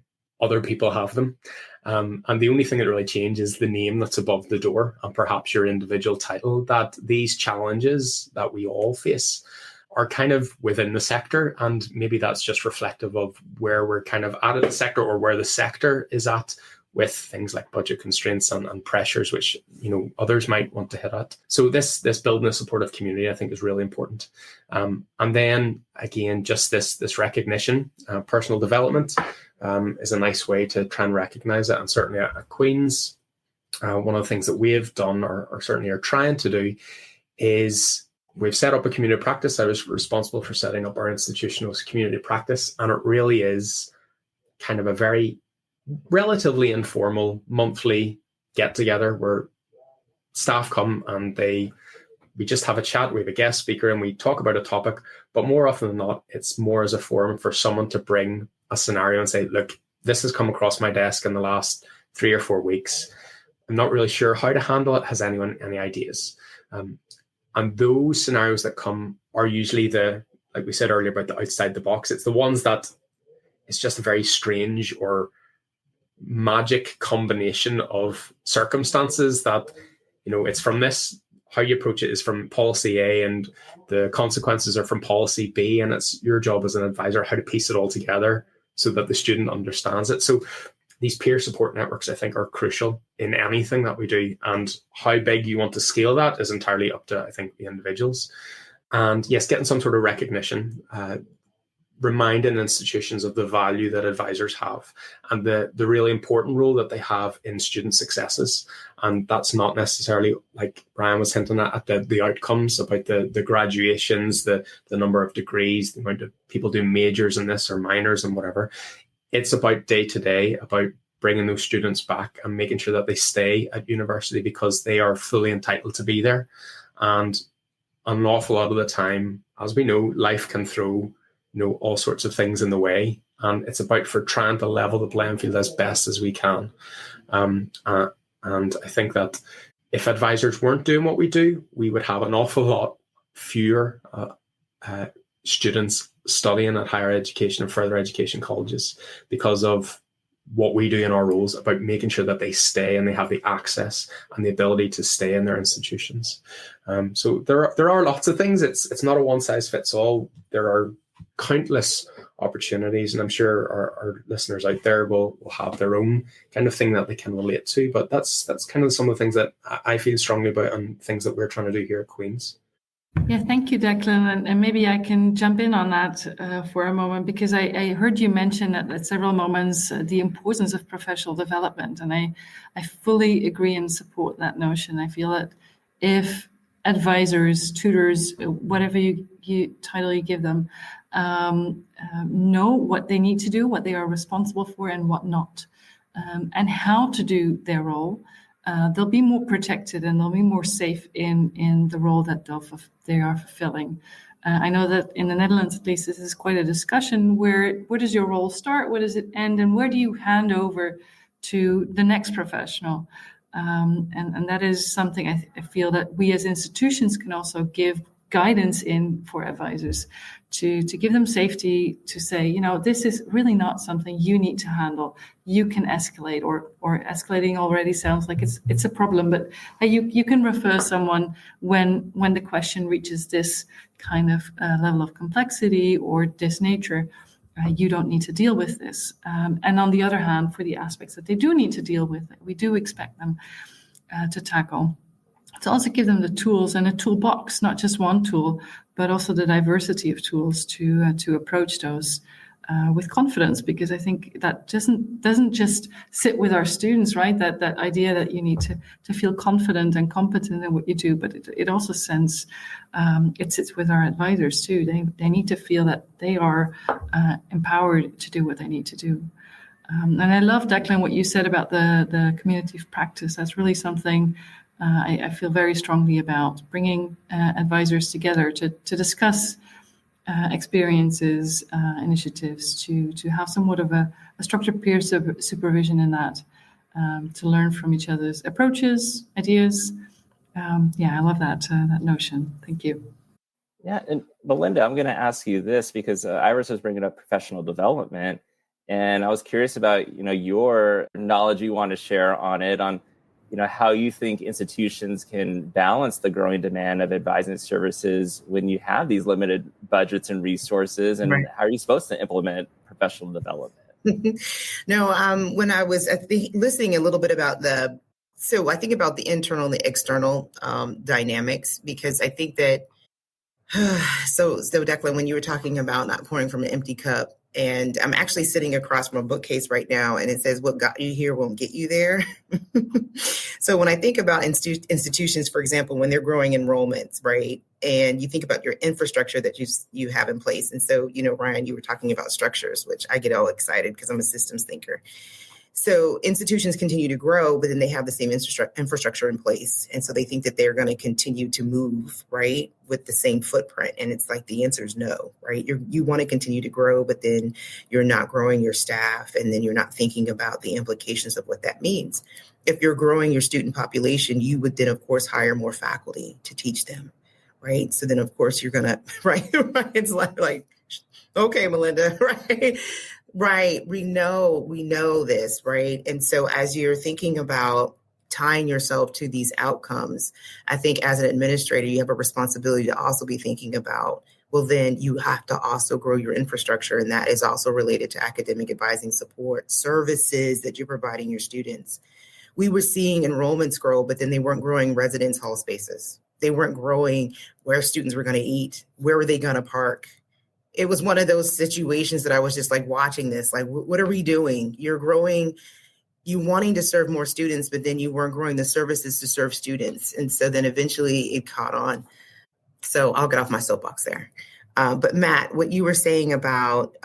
other people have them. And the only thing that really changes is the name that's above the door and perhaps your individual title. That these challenges that we all face are kind of within the sector, and maybe that's just reflective of where we're kind of at in the sector or where the sector is at with things like budget constraints and pressures, which others might want to hit at. So this building a supportive community, I think, is really important. And then again, just this recognition, personal development is a nice way to try and recognize it. And certainly at Queen's, one of the things that we have done or certainly are trying to do is we've set up a community practice. I was responsible for setting up our institutional community practice, and it really is kind of a very relatively informal monthly get-together where staff come and we just have a chat. We have a guest speaker and we talk about a topic, but more often than not, it's more as a forum for someone to bring a scenario and say, look, this has come across my desk in the last 3 or 4 weeks. I'm not really sure how to handle it. Has anyone any ideas? And those scenarios that come are usually like we said earlier about the outside the box. It's the ones that it's just a very strange or magic combination of circumstances that, it's from this, how you approach it is from policy A and the consequences are from policy B. And it's your job as an advisor how to piece it all together so that the student understands it. So these peer support networks, I think, are crucial in anything that we do. And how big you want to scale that is entirely up to, I think, the individuals. And yes, getting some sort of recognition, reminding institutions of the value that advisors have and the really important role that they have in student successes. And that's not necessarily, like Ryan was hinting at the outcomes about the graduations, the number of degrees, the amount of people doing majors in this or minors and whatever. It's about day to day, about bringing those students back and making sure that they stay at university because they are fully entitled to be there. And an awful lot of the time, as we know, life can throw all sorts of things in the way. And it's about for trying to level the playing field as best as we can. And I think that if advisors weren't doing what we do, we would have an awful lot fewer students studying at higher education and further education colleges because of what we do in our roles about making sure that they stay and they have the access and the ability to stay in their institutions. So there are lots of things. It's not a one size fits all. There are countless opportunities, and I'm sure our listeners out there will have their own kind of thing that they can relate to. But that's kind of some of the things that I feel strongly about and things that we're trying to do here at Queen's. Yeah, thank you, Declan. And maybe I can jump in on that for a moment, because I heard you mention at several moments the importance of professional development. And I fully agree and support that notion. I feel that if advisors, tutors, whatever title you give them, know what they need to do, what they are responsible for and what not, and how to do their role, they'll be more protected and they'll be more safe in the role that they are fulfilling. I know that in the Netherlands, at least, this is quite a discussion. Where does your role start? Where does it end? And where do you hand over to the next professional? And that is something I feel that we as institutions can also give guidance in for advisors to give them safety, to say, this is really not something you need to handle. You can escalate, or escalating already sounds like it's a problem, but hey, you can refer someone when the question reaches this kind of level of complexity or this nature. You don't need to deal with this. And on the other hand, for the aspects that they do need to deal with, we do expect them to tackle. To also give them the tools and a toolbox, not just one tool, but also the diversity of tools to approach those with confidence, because I think that doesn't just sit with our students, right? That idea that you need to feel confident and competent in what you do, but it also sits with our advisors too. They need to feel that they are empowered to do what they need to do. And I love, Declan, what you said about the community of practice. That's really something I feel very strongly about, bringing advisors together to discuss experiences, initiatives, to have somewhat of a structured peer supervision in that, to learn from each other's approaches, ideas. I love that notion. Thank you. Yeah, and Melinda, I'm going to ask you this because Iris was bringing up professional development, and I was curious about your knowledge you want to share on it, on how you think institutions can balance the growing demand of advising services when you have these limited budgets and resources, and right. How are you supposed to implement professional development? No, when I was listening a little bit about I think about the internal and the external dynamics, because I think that, so Declan, when you were talking about not pouring from an empty cup, and I'm actually sitting across from a bookcase right now, and it says, what got you here won't get you there. So when I think about institutions, for example, when they're growing enrollments, right, and you think about your infrastructure that you have in place. And so, Ryan, you were talking about structures, which I get all excited because I'm a systems thinker. So institutions continue to grow, but then they have the same infrastructure in place. And so they think that they're going to continue to move, right, with the same footprint. And it's like the answer is no, right? You want to continue to grow, but then you're not growing your staff, and then you're not thinking about the implications of what that means. If you're growing your student population, you would then, of course, hire more faculty to teach them, right? So then, of course, you're going to, right? It's like, okay, Melinda, right? Right. We know this, right? And so as you're thinking about tying yourself to these outcomes, I think as an administrator, you have a responsibility to also be thinking about, well, then you have to also grow your infrastructure. And that is also related to academic advising support services that you're providing your students. We were seeing enrollments grow, but then they weren't growing residence hall spaces. They weren't growing where students were going to eat. Where were they going to park? It was one of those situations that I was just like watching this, like, what are we doing? You're growing, you wanting to serve more students, but then you weren't growing the services to serve students. And so then eventually it caught on. So I'll get off my soapbox there. But Matt, what you were saying about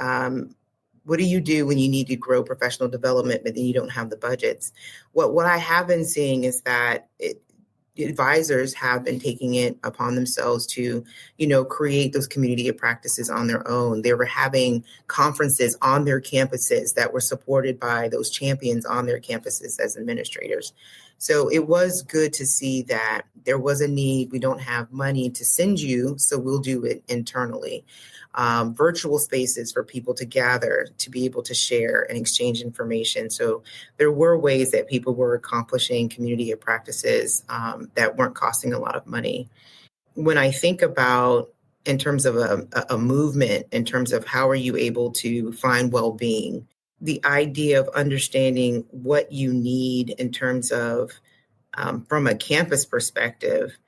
what do you do when you need to grow professional development, but then you don't have the budgets? What I have been seeing is that advisors have been taking it upon themselves to, create those community of practices on their own. They were having conferences on their campuses that were supported by those champions on their campuses as administrators. So it was good to see that there was a need. We don't have money to send you, so we'll do it internally. Virtual spaces for people to gather, to be able to share and exchange information. So there were ways that people were accomplishing community of practices that weren't costing a lot of money. When I think about in terms of a movement, in terms of how are you able to find well-being, the idea of understanding what you need in terms of from a campus perspective,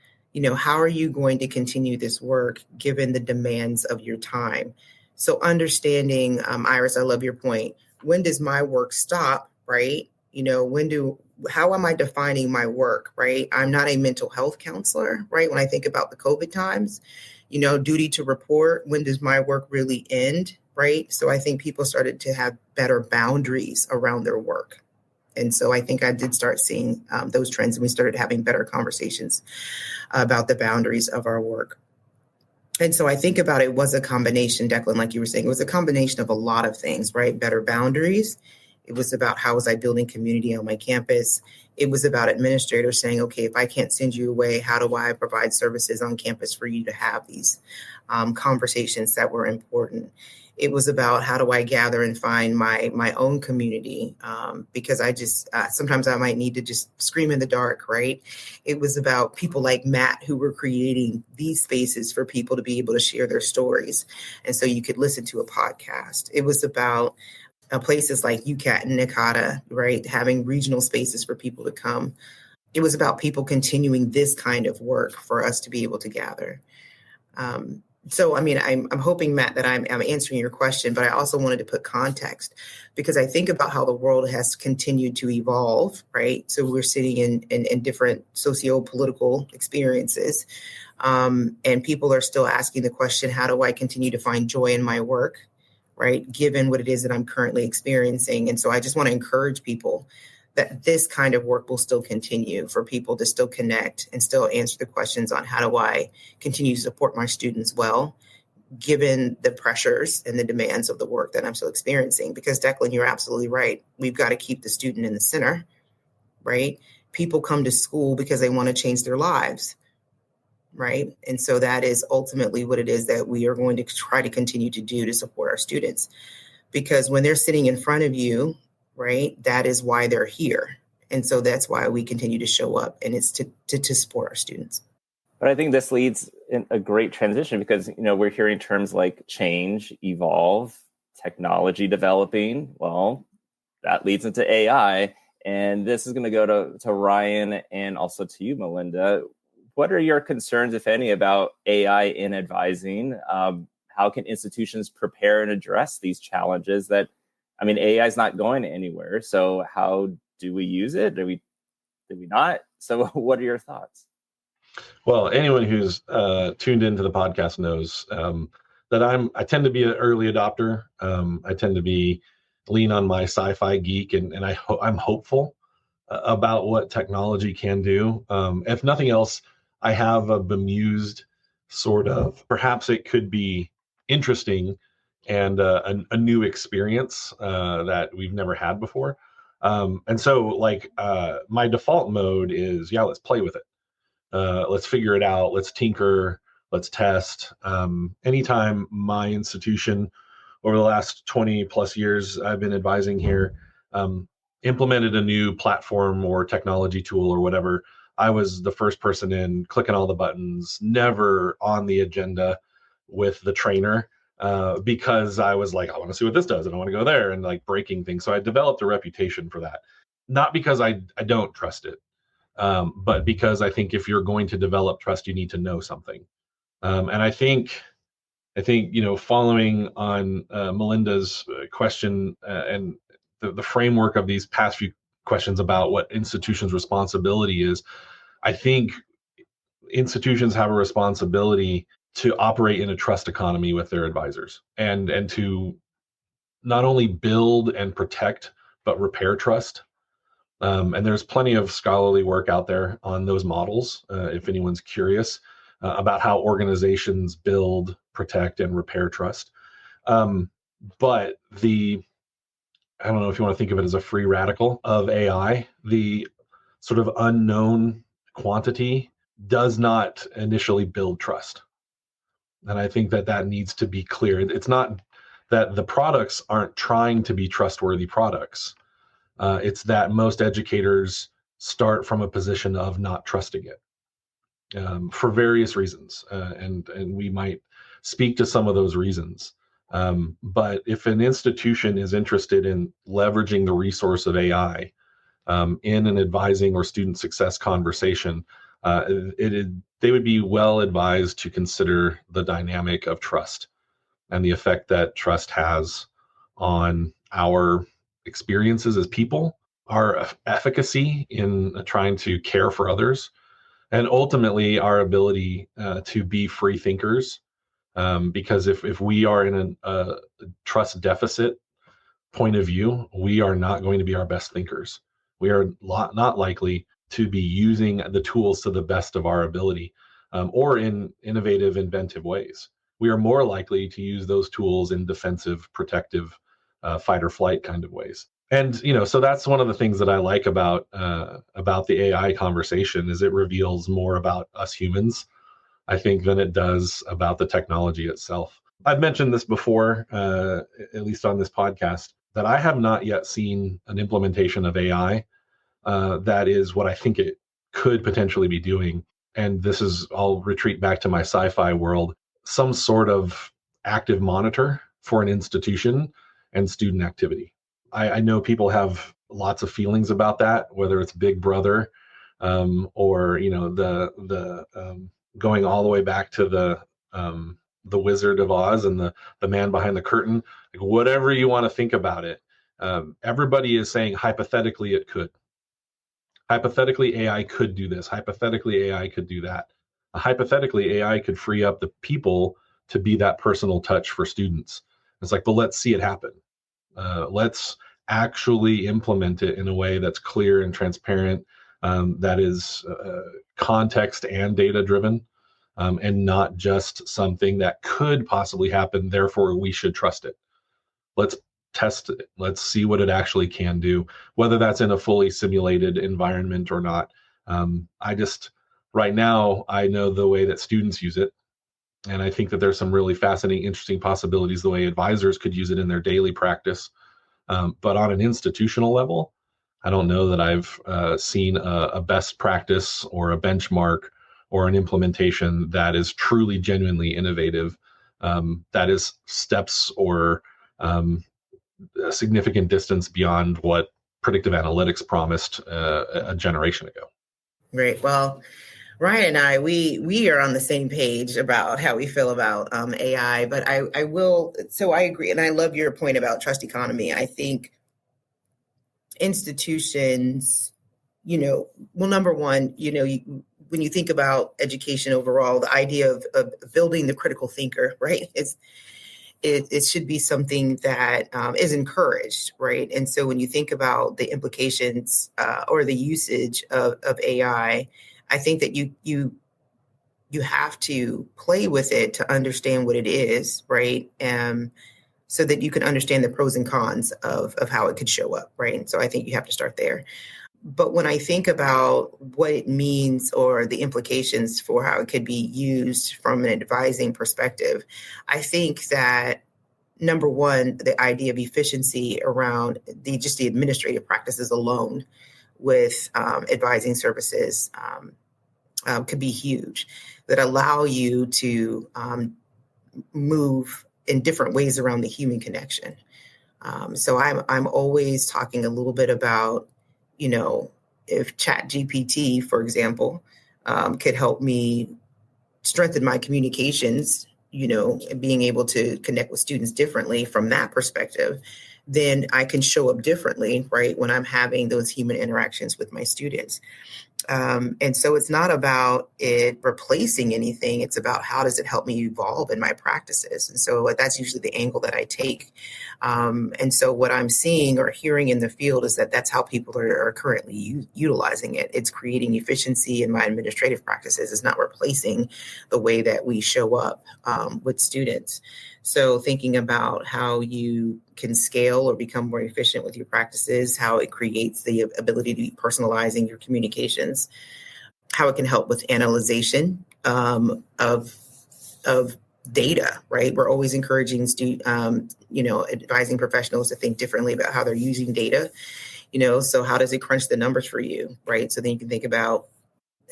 how are you going to continue this work given the demands of your time? So understanding, Iris, I love your point. When does my work stop, right? How am I defining my work, right? I'm not a mental health counselor, right? When I think about the COVID times, duty to report, when does my work really end, right? So I think people started to have better boundaries around their work. And so I think I did start seeing those trends, and we started having better conversations about the boundaries of our work. And so I think about it was a combination, Declan, like you were saying, it was a combination of a lot of things, right? Better boundaries. It was about how was I building community on my campus. It was about administrators saying, okay, if I can't send you away, how do I provide services on campus for you to have these conversations that were important? It was about how do I gather and find my own community, because I just sometimes I might need to just scream in the dark, right? It was about people like Matt who were creating these spaces for people to be able to share their stories. And so you could listen to a podcast. It was about places like UKAT and UKAT, right? Having regional spaces for people to come. It was about people continuing this kind of work for us to be able to gather. So, I mean, I'm hoping, Matt, that I'm answering your question, but I also wanted to put context because I think about how the world has continued to evolve, right? So we're sitting in different socio-political experiences, and people are still asking the question, how do I continue to find joy in my work, right? Given what it is that I'm currently experiencing. And so I just want to encourage people that this kind of work will still continue for people to still connect and still answer the questions on how do I continue to support my students well, given the pressures and the demands of the work that I'm still experiencing. Because Declan, you're absolutely right. We've got to keep the student in the center, right? People come to school because they want to change their lives, right? And so that is ultimately what it is that we are going to try to continue to do to support our students. Because when they're sitting in front of you, right, that is why they're here. And so that's why we continue to show up, and it's to support our students. But I think this leads in a great transition because, we're hearing terms like change, evolve, technology developing. Well, that leads into AI. And this is going to go to Ryan and also to you, Melinda. What are your concerns, if any, about AI in advising? How can institutions prepare and address these challenges AI is not going anywhere. So how do we use it? Do we not? So what are your thoughts? Well, anyone who's tuned into the podcast knows that I tend to be an early adopter. I tend to lean on my sci-fi geek, and I'm hopeful about what technology can do. If nothing else, I have a bemused sort of, perhaps it could be interesting and a new experience that we've never had before. And so my default mode is, let's play with it. Let's figure it out. Let's tinker. Let's test. Anytime my institution over the last 20 plus years I've been advising here implemented a new platform or technology tool or whatever, I was the first person in, clicking all the buttons, never on the agenda with the trainer. Because I was like, I want to see what this does and I want to go there, and breaking things. So I developed a reputation for that, not because I don't trust it, but because I think if you're going to develop trust, you need to know something. And I think following on Melinda's question and the framework of these past few questions about what institutions' responsibility is, I think institutions have a responsibility to operate in a trust economy with their advisors and to not only build and protect, but repair trust. And there's plenty of scholarly work out there on those models, if anyone's curious about how organizations build, protect, and repair trust. But I don't know if you want to think of it as a free radical of AI, the sort of unknown quantity does not initially build trust. And I think that needs to be clear. It's not that the products aren't trying to be trustworthy products. It's that most educators start from a position of not trusting it for various reasons. And we might speak to some of those reasons. But if an institution is interested in leveraging the resource of AI in an advising or student success conversation, they would be well advised to consider the dynamic of trust and the effect that trust has on our experiences as people, our efficacy in trying to care for others, and ultimately our ability to be free thinkers. Because if we are in a trust deficit point of view, we are not going to be our best thinkers. We are not likely to be using the tools to the best of our ability, or in innovative, inventive ways. We are more likely to use those tools in defensive, protective, fight or flight kind of ways. And so that's one of the things that I like about the AI conversation, is it reveals more about us humans, I think, than it does about the technology itself. I've mentioned this before, at least on this podcast, that I have not yet seen an implementation of AI that is what I think it could potentially be doing. And this is, I'll retreat back to my sci-fi world, some sort of active monitor for an institution and student activity. I know people have lots of feelings about that, whether it's Big Brother, or the going all the way back to the Wizard of Oz and the man behind the curtain. Like, whatever you want to think about it, everybody is saying hypothetically it could. Hypothetically, AI could do this. Hypothetically, AI could do that. Hypothetically, AI could free up the people to be that personal touch for students. It's like, but let's see it happen. Let's actually implement it in a way that's clear and transparent, that is context and data driven, and not just something that could possibly happen, therefore we should trust it. Let's test it. Let's see what it actually can do, whether that's in a fully simulated environment or not. Right now, I know the way that students use it, and I think that there's some really fascinating, interesting possibilities the way advisors could use it in their daily practice. But on an institutional level, I don't know that I've seen a best practice or a benchmark or an implementation that is truly, genuinely innovative, that is steps or a significant distance beyond what predictive analytics promised a generation ago. Great. Well, Ryan and I, we are on the same page about how we feel about AI, but I agree. And I love your point about trust economy. I think institutions, number one, when you think about education overall, the idea of building the critical thinker, right, it should be something that is encouraged, right? And so when you think about the implications or the usage of AI, I think that you have to play with it to understand what it is, right? So that you can understand the pros and cons of how it could show up, right? And so I think you have to start there. But when I think about what it means or the implications for how it could be used from an advising perspective, I think that number one, the idea of efficiency around the administrative practices alone with advising services could be huge, that allow you to move in different ways around the human connection. So I'm always talking a little bit about, if ChatGPT, for example, could help me strengthen my communications, being able to connect with students differently from that perspective, then I can show up differently, right, when I'm having those human interactions with my students. And so it's not about it replacing anything. It's about how does it help me evolve in my practices. And so that's usually the angle that I take. And so what I'm seeing or hearing in the field is that that's how people are currently utilizing it. It's creating efficiency in my administrative practices. It's not replacing the way that we show up with students. So thinking about how you can scale or become more efficient with your practices, how it creates the ability to be personalizing your communications, how it can help with analyzation of data, right? We're always encouraging advising professionals to think differently about how they're using data, so how does it crunch the numbers for you, right? So then you can think about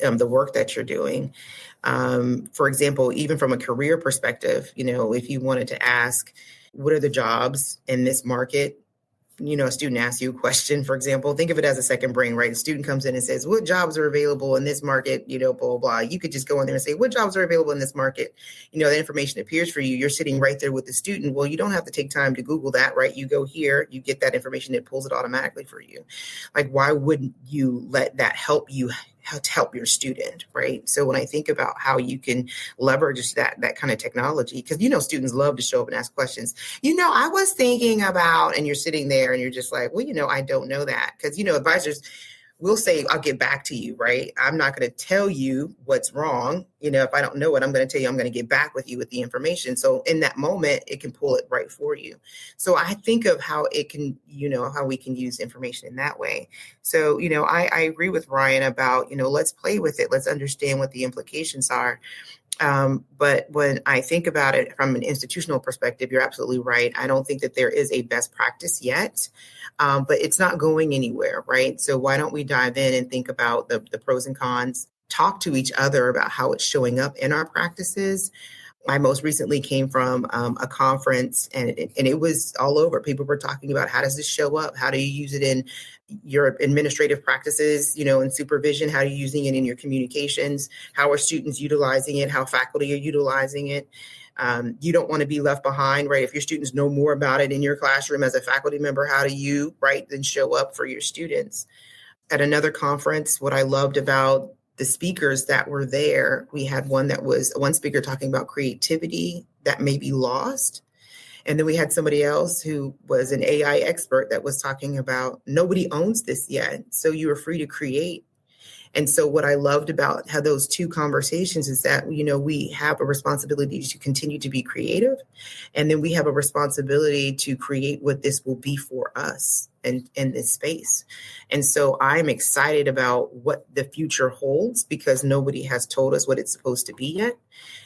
the work that you're doing. For example, even from a career perspective, if you wanted to ask, what are the jobs in this market? A student asks you a question, for example, think of it as a second brain, right? A student comes in and says, what jobs are available in this market? Blah, blah, blah. You could just go in there and say, what jobs are available in this market? The information appears for you. You're sitting right there with the student. Well, you don't have to take time to Google that, right? You go here, you get that information, it pulls it automatically for you. Like, why wouldn't you let that help you how to help your student, right? So when I think about how you can leverage that kind of technology, because, students love to show up and ask questions. I was thinking about, and you're sitting there and you're just like, well, I don't know that. Because, advisors will say, I'll get back to you, right? I'm not going to tell you what's wrong. If I don't know it, I'm going to tell you, I'm going to get back with you with the information. So in that moment, it can pull it right for you. So I think of how it can, how we can use information in that way. So, I agree with Ryan about, let's play with it. Let's understand what the implications are. But when I think about it from an institutional perspective, you're absolutely right. I don't think that there is a best practice yet, but it's not going anywhere, right? So why don't we dive in and think about the pros and cons, talk to each other about how it's showing up in our practices. I most recently came from a conference and it was all over. People were talking about, how does this show up? How do you use it in your administrative practices, in supervision? How are you using it in your communications? How are students utilizing it? How faculty are utilizing it? You don't want to be left behind, right? If your students know more about it in your classroom as a faculty member, how do you, right, then show up for your students? At another conference, what I loved about the speakers that were there, we had one speaker talking about creativity that may be lost. And then we had somebody else who was an AI expert that was talking about nobody owns this yet. So you are free to create. And so what I loved about how those two conversations is that, we have a responsibility to continue to be creative. And then we have a responsibility to create what this will be for us in this space. And so I'm excited about what the future holds because nobody has told us what it's supposed to be yet.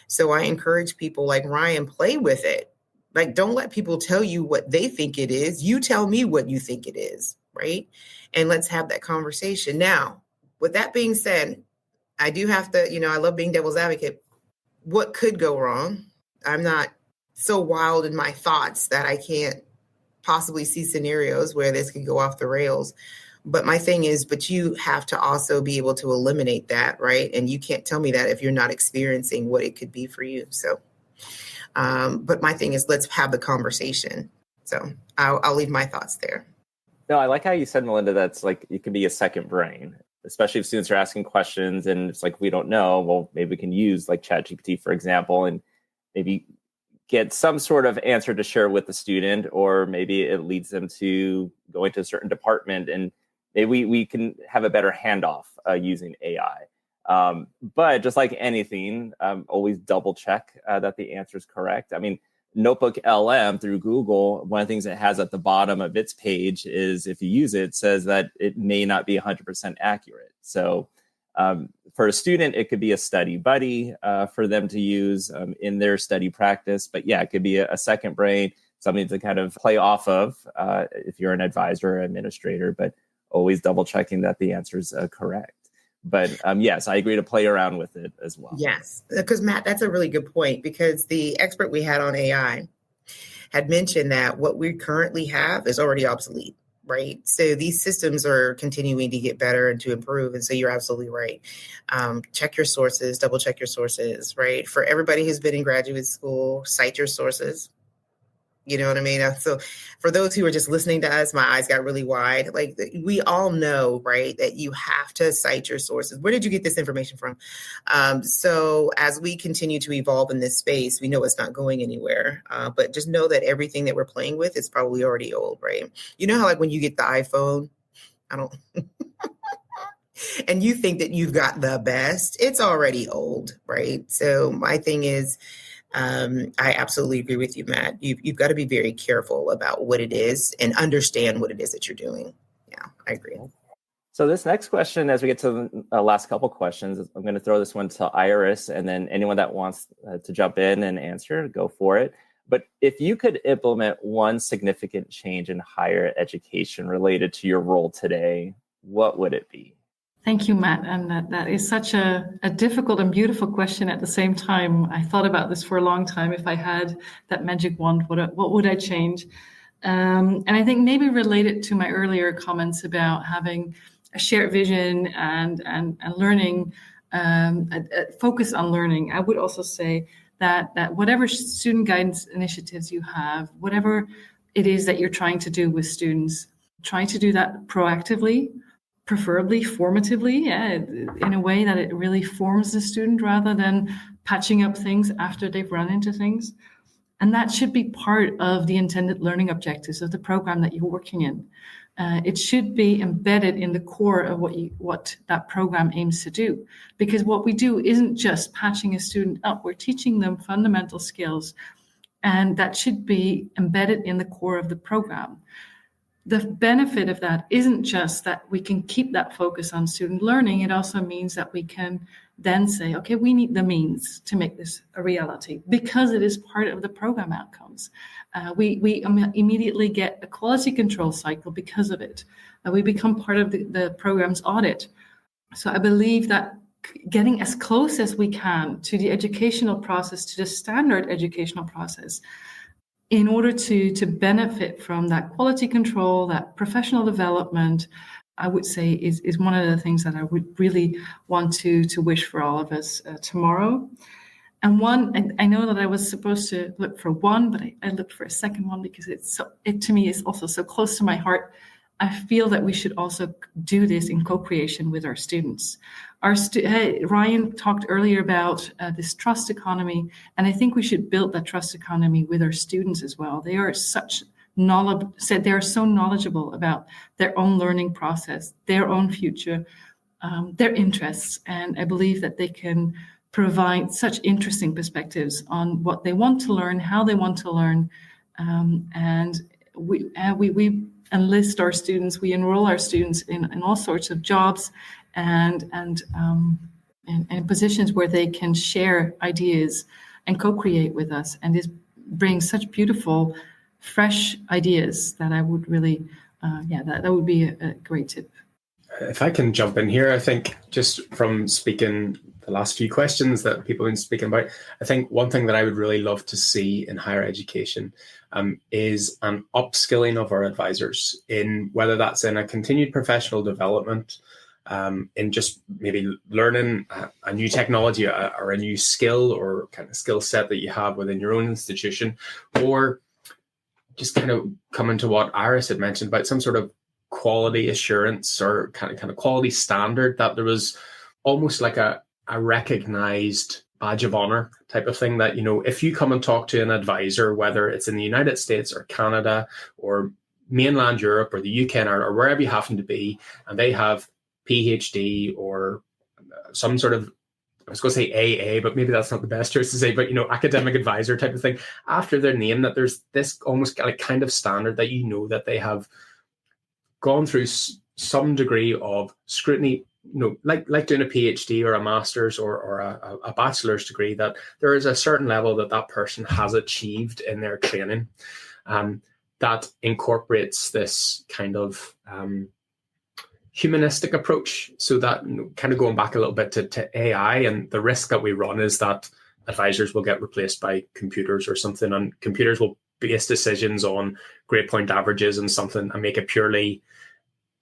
So I encourage people like Ryan, play with it. Like, don't let people tell you what they think it is. You tell me what you think it is, right? And let's have that conversation. Now, with that being said, I do have to, I love being devil's advocate. What could go wrong? I'm not so wild in my thoughts that I can't possibly see scenarios where this could go off the rails. But my thing is, but you have to also be able to eliminate that, right? And you can't tell me that if you're not experiencing what it could be for you. So, but my thing is, let's have the conversation. So I'll leave my thoughts there. No, I like how you said, Melinda, that's like, it can be a second brain, especially if students are asking questions and it's like, we don't know. Well, maybe we can use like ChatGPT, for example, and maybe get some sort of answer to share with the student, or maybe it leads them to go into a certain department and maybe we can have a better handoff using AI. But just like anything, always double check that the answer is correct. I mean, Notebook LM through Google, one of the things it has at the bottom of its page is if you use it, it says that it may not be 100% accurate. So for a student, it could be a study buddy for them to use in their study practice. But yeah, it could be a second brain, something to kind of play off of if you're an advisor or administrator, but always double checking that the answer is correct. But yes, I agree to play around with it as well. Yes, because Matt, that's a really good point, because the expert we had on AI had mentioned that what we currently have is already obsolete, right? So these systems are continuing to get better and to improve. And so you're absolutely right. Check your sources, double check your sources, right? For everybody who's been in graduate school, cite your sources. You know what I mean? So for those who are just listening to us, my eyes got really wide. Like, we all know, right, that you have to cite your sources. Where did you get this information from? So as we continue to evolve in this space, we know it's not going anywhere. But just know that everything that we're playing with is probably already old, right? You know how like when you get the iPhone, and you think that you've got the best, it's already old, right? So my thing is, I absolutely agree with you, Matt. You've got to be very careful about what it is and understand what it is that you're doing. Yeah, I agree. So this next question, as we get to the last couple questions, I'm going to throw this one to Iris, and then anyone that wants to jump in and answer, go for it. But if you could implement one significant change in higher education related to your role today, what would it be? Thank you, Matt. And that is such a difficult and beautiful question at the same time. I thought about this for a long time. If I had that magic wand, what would I change? And I think maybe related to my earlier comments about having a shared vision and learning, a focus on learning, I would also say that whatever student guidance initiatives you have, whatever it is that you're trying to do with students, try to do that proactively. preferably formatively, in a way that it really forms the student rather than patching up things after they've run into things. And that should be part of the intended learning objectives of the program that you're working in. It should be embedded in the core of what that program aims to do. Because what we do isn't just patching a student up, we're teaching them fundamental skills, and that should be embedded in the core of the program. The benefit of that isn't just that we can keep that focus on student learning, it also means that we can then say, okay, we need the means to make this a reality because it is part of the program outcomes. We immediately get a quality control cycle because of it. We become part of the program's audit. So I believe that getting as close as we can to the educational process, to the standard educational process, in order to benefit from that quality control, that professional development, I would say is one of the things that I would really want to wish for all of us tomorrow. And I know that I was supposed to look for one, but I looked for a second one because it to me is also so close to my heart. I feel that we should also do this in co-creation with our students. Ryan talked earlier about this trust economy, and I think we should build that trust economy with our students as well. They are they are so knowledgeable about their own learning process, their own future, their interests, and I believe that they can provide such interesting perspectives on what they want to learn, how they want to learn, and we enlist our students, we enroll our students in all sorts of jobs and positions where they can share ideas and co-create with us, and this brings such beautiful, fresh ideas that I would really, that would be a great tip. If I can jump in here, I think just from speaking the last few questions that people have been speaking about, I think one thing that I would really love to see in higher education is an upskilling of our advisors, in whether that's in a continued professional development, in just maybe learning a new technology or a new skill or kind of skill set that you have within your own institution, or just kind of coming to what Iris had mentioned about some sort of quality assurance or kind of quality standard, that there was almost like a recognized badge of honor type of thing, that, if you come and talk to an advisor, whether it's in the United States or Canada or mainland Europe or the UK or wherever you happen to be, and they have PhD or some sort of, I was going to say AA, but maybe that's not the best choice to say, but, academic advisor type of thing after their name, that there's this almost like kind of standard that, that they have gone through some degree of scrutiny, like doing a PhD or a master's or a bachelor's degree, that there is a certain level that person has achieved in their training, that incorporates this kind of humanistic approach. So that, kind of going back a little bit to AI, and the risk that we run is that advisors will get replaced by computers or something, and computers will base decisions on grade point averages and something and make a purely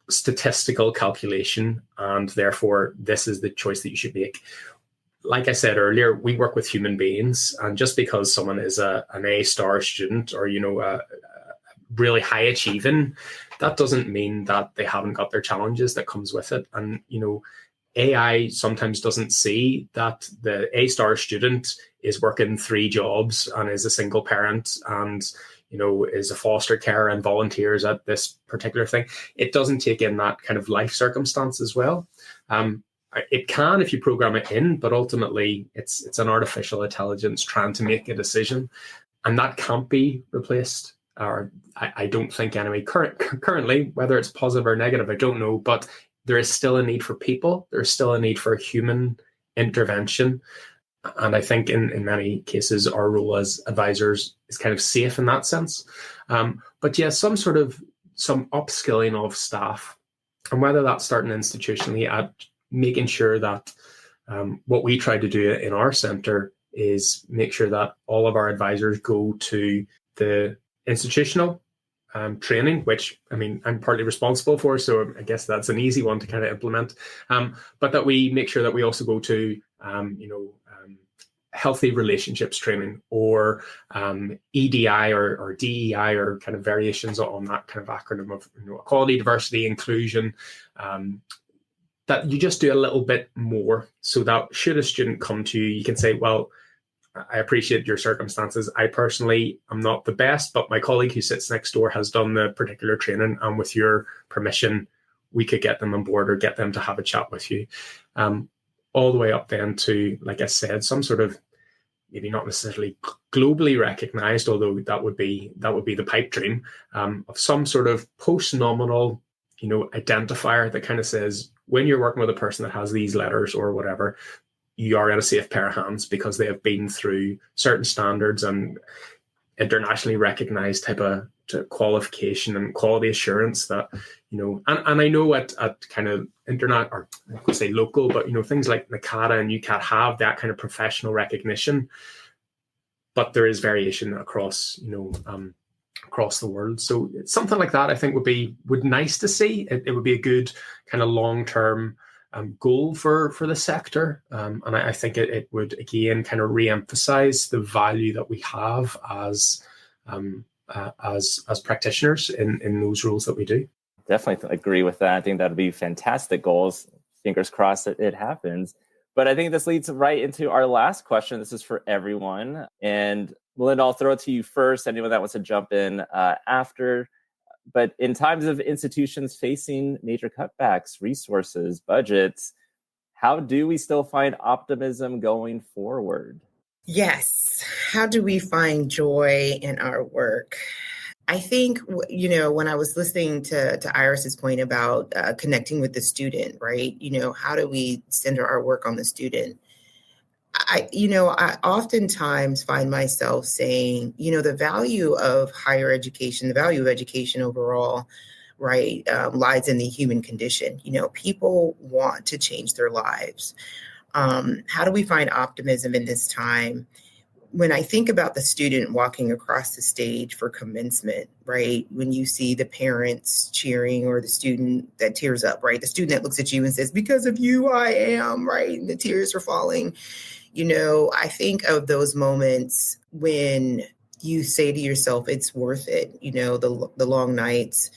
statistical calculation, and therefore this is the choice that you should make. Like I said earlier, we work with human beings, and just because someone is an A-star student or really high achieving, that doesn't mean that they haven't got their challenges that comes with it. And AI sometimes doesn't see that the A-star student is working 3 jobs and is a single parent and is a foster care and volunteers at this particular thing. It doesn't take in that kind of life circumstance as well. It can if you program it in, but ultimately it's an artificial intelligence trying to make a decision, and that can't be replaced. Or I don't think anyway. Currently, whether it's positive or negative, I don't know, but there is still a need for people. There's still a need for human intervention. And I think in many cases, our role as advisors is kind of safe in that sense. But yeah, some upskilling of staff, and whether that's starting institutionally at making sure that what we try to do in our centre is make sure that all of our advisors go to the institutional training, which I'm partly responsible for, so I guess that's an easy one to kind of implement. But that we make sure that we also go to healthy relationships training, or EDI or DEI, or kind of variations on that kind of acronym of equality, diversity, inclusion, that you just do a little bit more, so that should a student come to you, you can say, well, I appreciate your circumstances. I personally am not the best, but my colleague who sits next door has done the particular training, and with your permission, we could get them on board or get them to have a chat with you. All the way up then to, like I said, some sort of, maybe not necessarily globally recognized, although that would be the pipe dream, of some sort of post-nominal, identifier that kind of says, when you're working with a person that has these letters or whatever, you are in a safe pair of hands because they have been through certain standards and internationally recognized type of qualification and quality assurance that, and I know at kind of internet, or I could say local, but, things like UKAT and UKAT have that kind of professional recognition, but there is variation across, across the world. So something like that, I think would nice to see. It would be a good kind of long-term goal for the sector, and I think it would again kind of re-emphasize the value that we have as practitioners in those roles that we do. Definitely agree with that. I think that would be fantastic goals. Fingers crossed that it happens. But I think this leads right into our last question. This is for everyone. And Melinda, I'll throw it to you first. Anyone that wants to jump in after. But in times of institutions facing major cutbacks, resources, budgets, how do we still find optimism going forward? Yes. How do we find joy in our work? I think, when I was listening to Iris's point about connecting with the student, right? How do we center our work on the student? I oftentimes find myself saying, the value of higher education, the value of education overall, right, lies in the human condition. People want to change their lives. How do we find optimism in this time? When I think about the student walking across the stage for commencement, right, when you see the parents cheering or the student that tears up, right, the student that looks at you and says, because of you, I am, right, and the tears are falling. I think of those moments when you say to yourself, it's worth it, the long nights,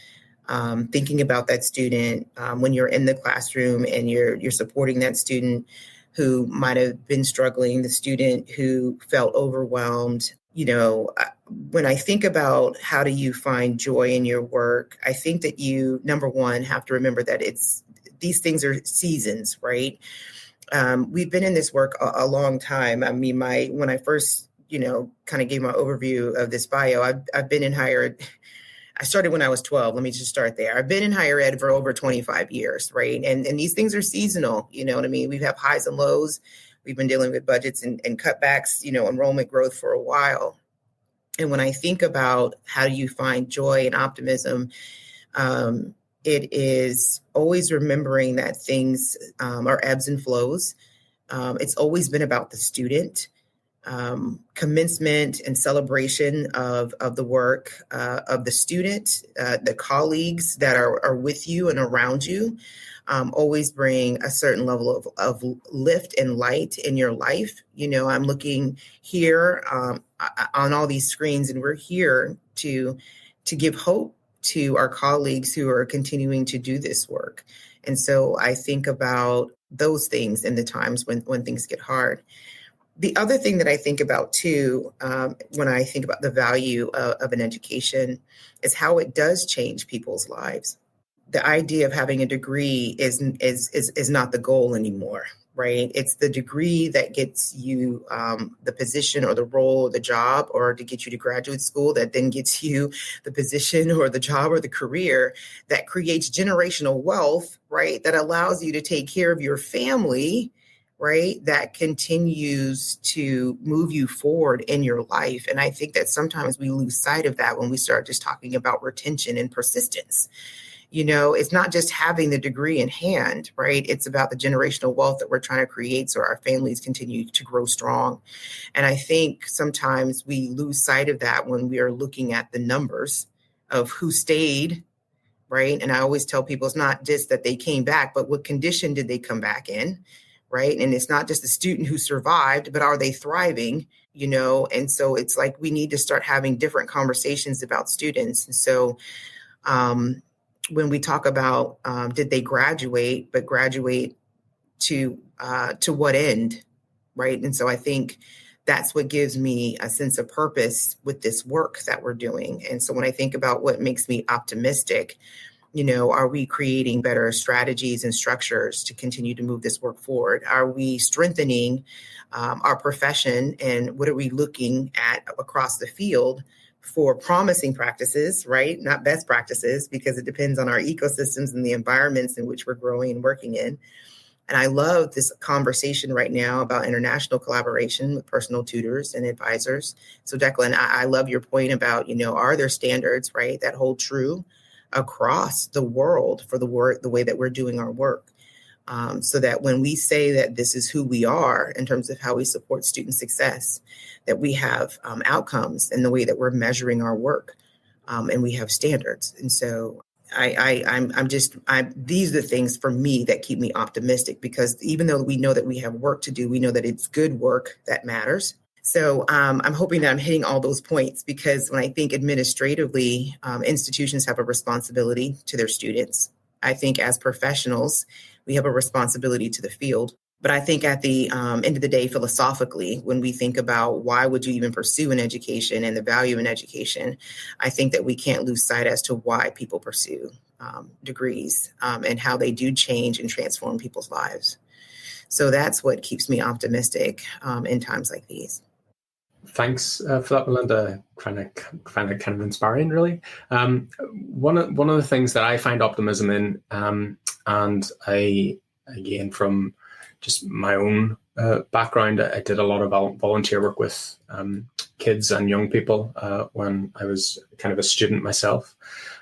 thinking about that student, when you're in the classroom and you're supporting that student who might have been struggling, the student who felt overwhelmed. When I think about how do you find joy in your work, I think that you, number one, have to remember that these things are seasons, right? We've been in this work a long time. I mean, when I first, kind of gave my overview of this bio, I've been in higher ed. I started when I was 12. Let me just start there. I've been in higher ed for over 25 years, right? And these things are seasonal, you know what I mean? We have highs and lows. We've been dealing with budgets and cutbacks, enrollment growth for a while. And when I think about how do you find joy and optimism, it is always remembering that things are ebbs and flows. It's always been about the student. Commencement and celebration of the work of the student, the colleagues that are with you and around you, always bring a certain level of lift and light in your life. I'm looking here on all these screens, and we're here to give hope to our colleagues who are continuing to do this work. And so I think about those things in the times when things get hard. The other thing that I think about too, when I think about the value of an education, is how it does change people's lives. The idea of having a degree is not the goal anymore, right? It's the degree that gets you the position or the role or the job, or to get you to graduate school that then gets you the position or the job or the career that creates generational wealth, right? That allows you to take care of your family, right? That continues to move you forward in your life. And I think that sometimes we lose sight of that when we start just talking about retention and persistence. It's not just having the degree in hand, right? It's about the generational wealth that we're trying to create so our families continue to grow strong. And I think sometimes we lose sight of that when we are looking at the numbers of who stayed, right? And I always tell people it's not just that they came back, but what condition did they come back in? right? And it's not just the student who survived, but are they thriving, And so it's like we need to start having different conversations about students. And so when we talk about did they graduate, but graduate to what end, right? And so I think that's what gives me a sense of purpose with this work that we're doing. And so when I think about what makes me optimistic, are we creating better strategies and structures to continue to move this work forward? Are we strengthening our profession? And what are we looking at across the field for promising practices, right? Not best practices, because it depends on our ecosystems and the environments in which we're growing and working in. And I love this conversation right now about international collaboration with personal tutors and advisors. So Declan, I love your point about, are there standards, right, that hold true across the world for the way that we're doing our work? So that when we say that this is who we are in terms of how we support student success, that we have outcomes in the way that we're measuring our work, and we have standards. And so these are the things for me that keep me optimistic, because even though we know that we have work to do, we know that it's good work that matters. So I'm hoping that I'm hitting all those points, because when I think administratively, institutions have a responsibility to their students. I think as professionals, we have a responsibility to the field. But I think at the end of the day, philosophically, when we think about why would you even pursue an education and the value in education, I think that we can't lose sight as to why people pursue degrees and how they do change and transform people's lives. So that's what keeps me optimistic in times like these. Thanks for that, Melinda. Find it kind of inspiring, really. One of the things that I find optimism in, and again from just my own background, I did a lot of volunteer work with kids and young people when I was kind of a student myself.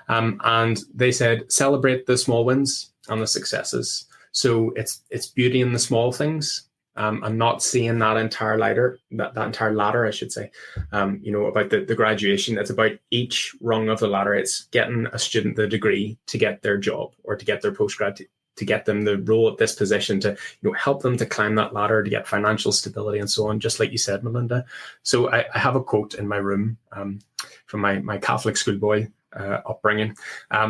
And they said, celebrate the small wins and the successes. So it's beauty in the small things, and not seeing that entire ladder, that entire ladder, I should say, about the graduation. It's about each rung of the ladder. It's getting a student the degree to get their job or to get their postgrad, to get them the role at this position, to help them to climb that ladder, to get financial stability and so on, just like you said, Melinda. So I have a quote in my room from my Catholic schoolboy upbringing.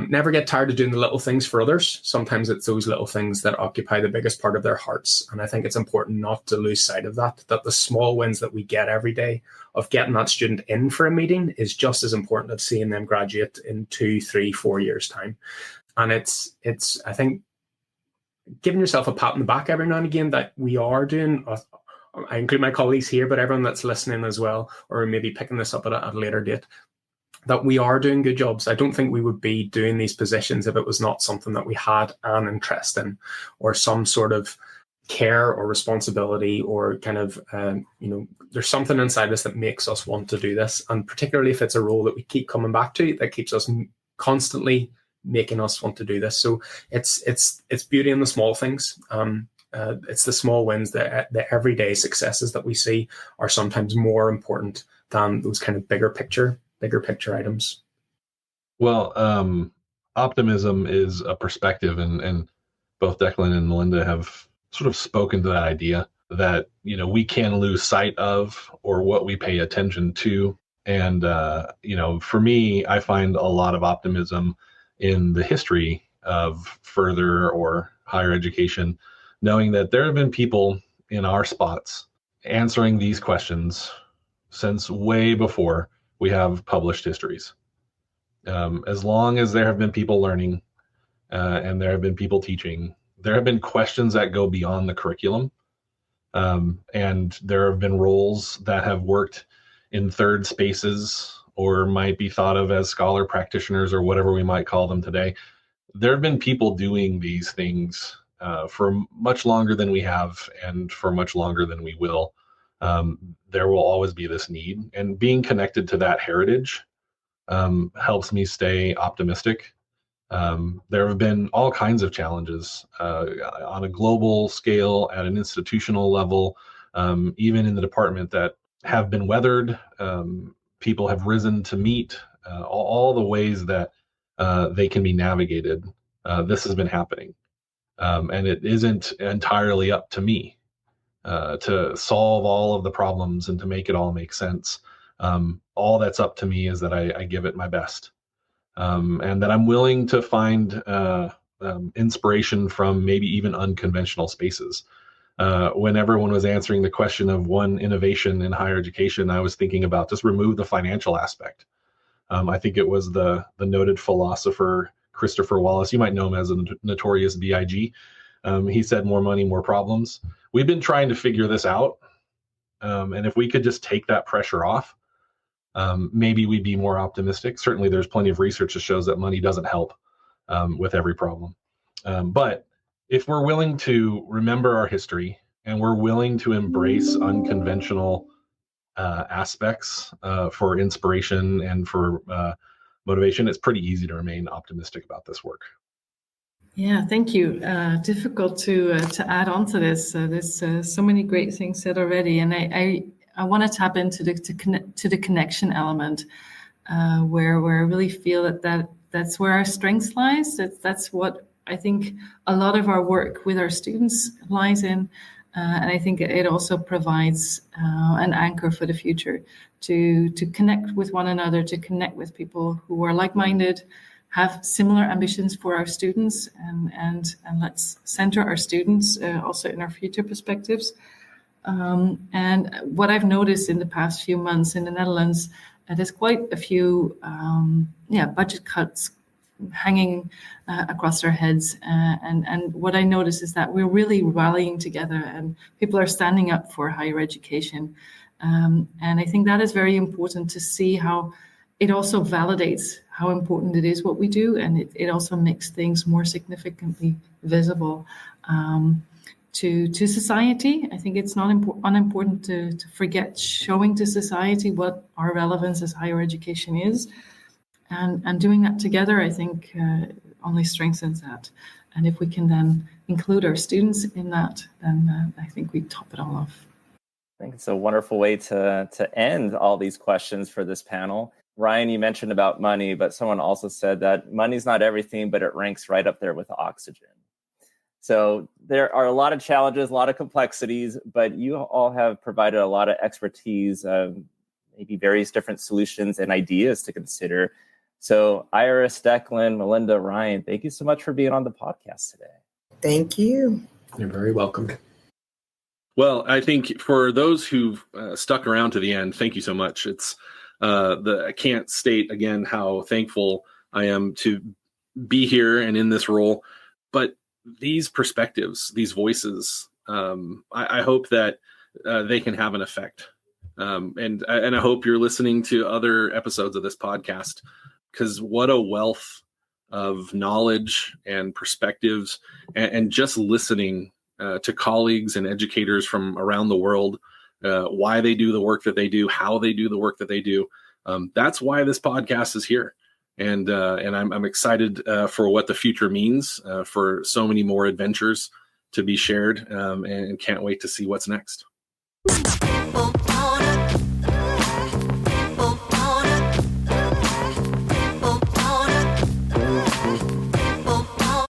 Never get tired of doing the little things for others. Sometimes it's those little things that occupy the biggest part of their hearts. And I think it's important not to lose sight of that the small wins that we get every day of getting that student in for a meeting is just as important as seeing them graduate in 2, 3, 4 years' time. And it's I think, giving yourself a pat on the back every now and again that we are doing, I include my colleagues here, but everyone that's listening as well, or maybe picking this up at a later date, that we are doing good jobs. I don't think we would be doing these positions if it was not something that we had an interest in, or some sort of care or responsibility, or kind of, there's something inside us that makes us want to do this. And particularly if it's a role that we keep coming back to, that keeps us constantly making us want to do this. So it's beauty in the small things. It's the small wins, the everyday successes that we see are sometimes more important than those kind of bigger picture items. Well, optimism is a perspective, and both Declan and Melinda have sort of spoken to that idea that, we can lose sight of, or what we pay attention to. And, for me, I find a lot of optimism in the history of further or higher education, knowing that there have been people in our spots answering these questions since way before we have published histories. As long as there have been people learning and there have been people teaching, there have been questions that go beyond the curriculum. And there have been roles that have worked in third spaces, or might be thought of as scholar practitioners, or whatever we might call them today. There have been people doing these things for much longer than we have, and for much longer than we will. There will always be this need, and being connected to that heritage helps me stay optimistic. There have been all kinds of challenges on a global scale, at an institutional level, even in the department, that have been weathered. People have risen to meet all the ways that they can be navigated. This has been happening. And it isn't entirely up to me to solve all of the problems and to make it all make sense. All that's up to me is that I give it my best, and that I'm willing to find inspiration from maybe even unconventional spaces. When everyone was answering the question of one innovation in higher education, I was thinking about just remove the financial aspect. I think it was the noted philosopher Christopher Wallace. You might know him as a notorious BIG. He said, more money, more problems. We've been trying to figure this out. And if we could just take that pressure off, maybe we'd be more optimistic. Certainly there's plenty of research that shows that money doesn't help with every problem. But if we're willing to remember our history and we're willing to embrace unconventional aspects for inspiration and for motivation, it's pretty easy to remain optimistic about this work. Yeah, thank you. Difficult to add on to this. There's so many great things said already, and I want to tap into the connection element, where I really feel that's where our strengths lies. That's what I think a lot of our work with our students lies in, and I think it also provides an anchor for the future to connect with one another, to connect with people who are like-minded, have similar ambitions for our students, and let's center our students also in our future perspectives. And what I've noticed in the past few months in the Netherlands, there's quite a few budget cuts hanging across our heads. And what I notice is that we're really rallying together and people are standing up for higher education. And I think that is very important to see how it also validates how important it is what we do, and it also makes things more significantly visible to society. I think it's not unimportant to forget showing to society what our relevance as higher education is, and doing that together, I think only strengthens that. And if we can then include our students in that, then I think we top it all off. I think it's a wonderful way to end all these questions for this panel. Ryan, you mentioned about money, but someone also said that money's not everything, but it ranks right up there with oxygen. So there are a lot of challenges, a lot of complexities, but you all have provided a lot of expertise, maybe various different solutions and ideas to consider. So Iris, Declan, Melinda, Ryan, thank you so much for being on the podcast today. Thank you. You're very welcome. Well, I think for those who've stuck around to the end, thank you so much. It's I can't state again how thankful I am to be here and in this role. But these perspectives, these voices, I hope that they can have an effect. And I hope you're listening to other episodes of this podcast, because what a wealth of knowledge and perspectives, and just listening to colleagues and educators from around the world, why they do the work that they do, how they do the work that they do. That's why this podcast is here. And I'm excited for what the future means for so many more adventures to be shared, and can't wait to see what's next.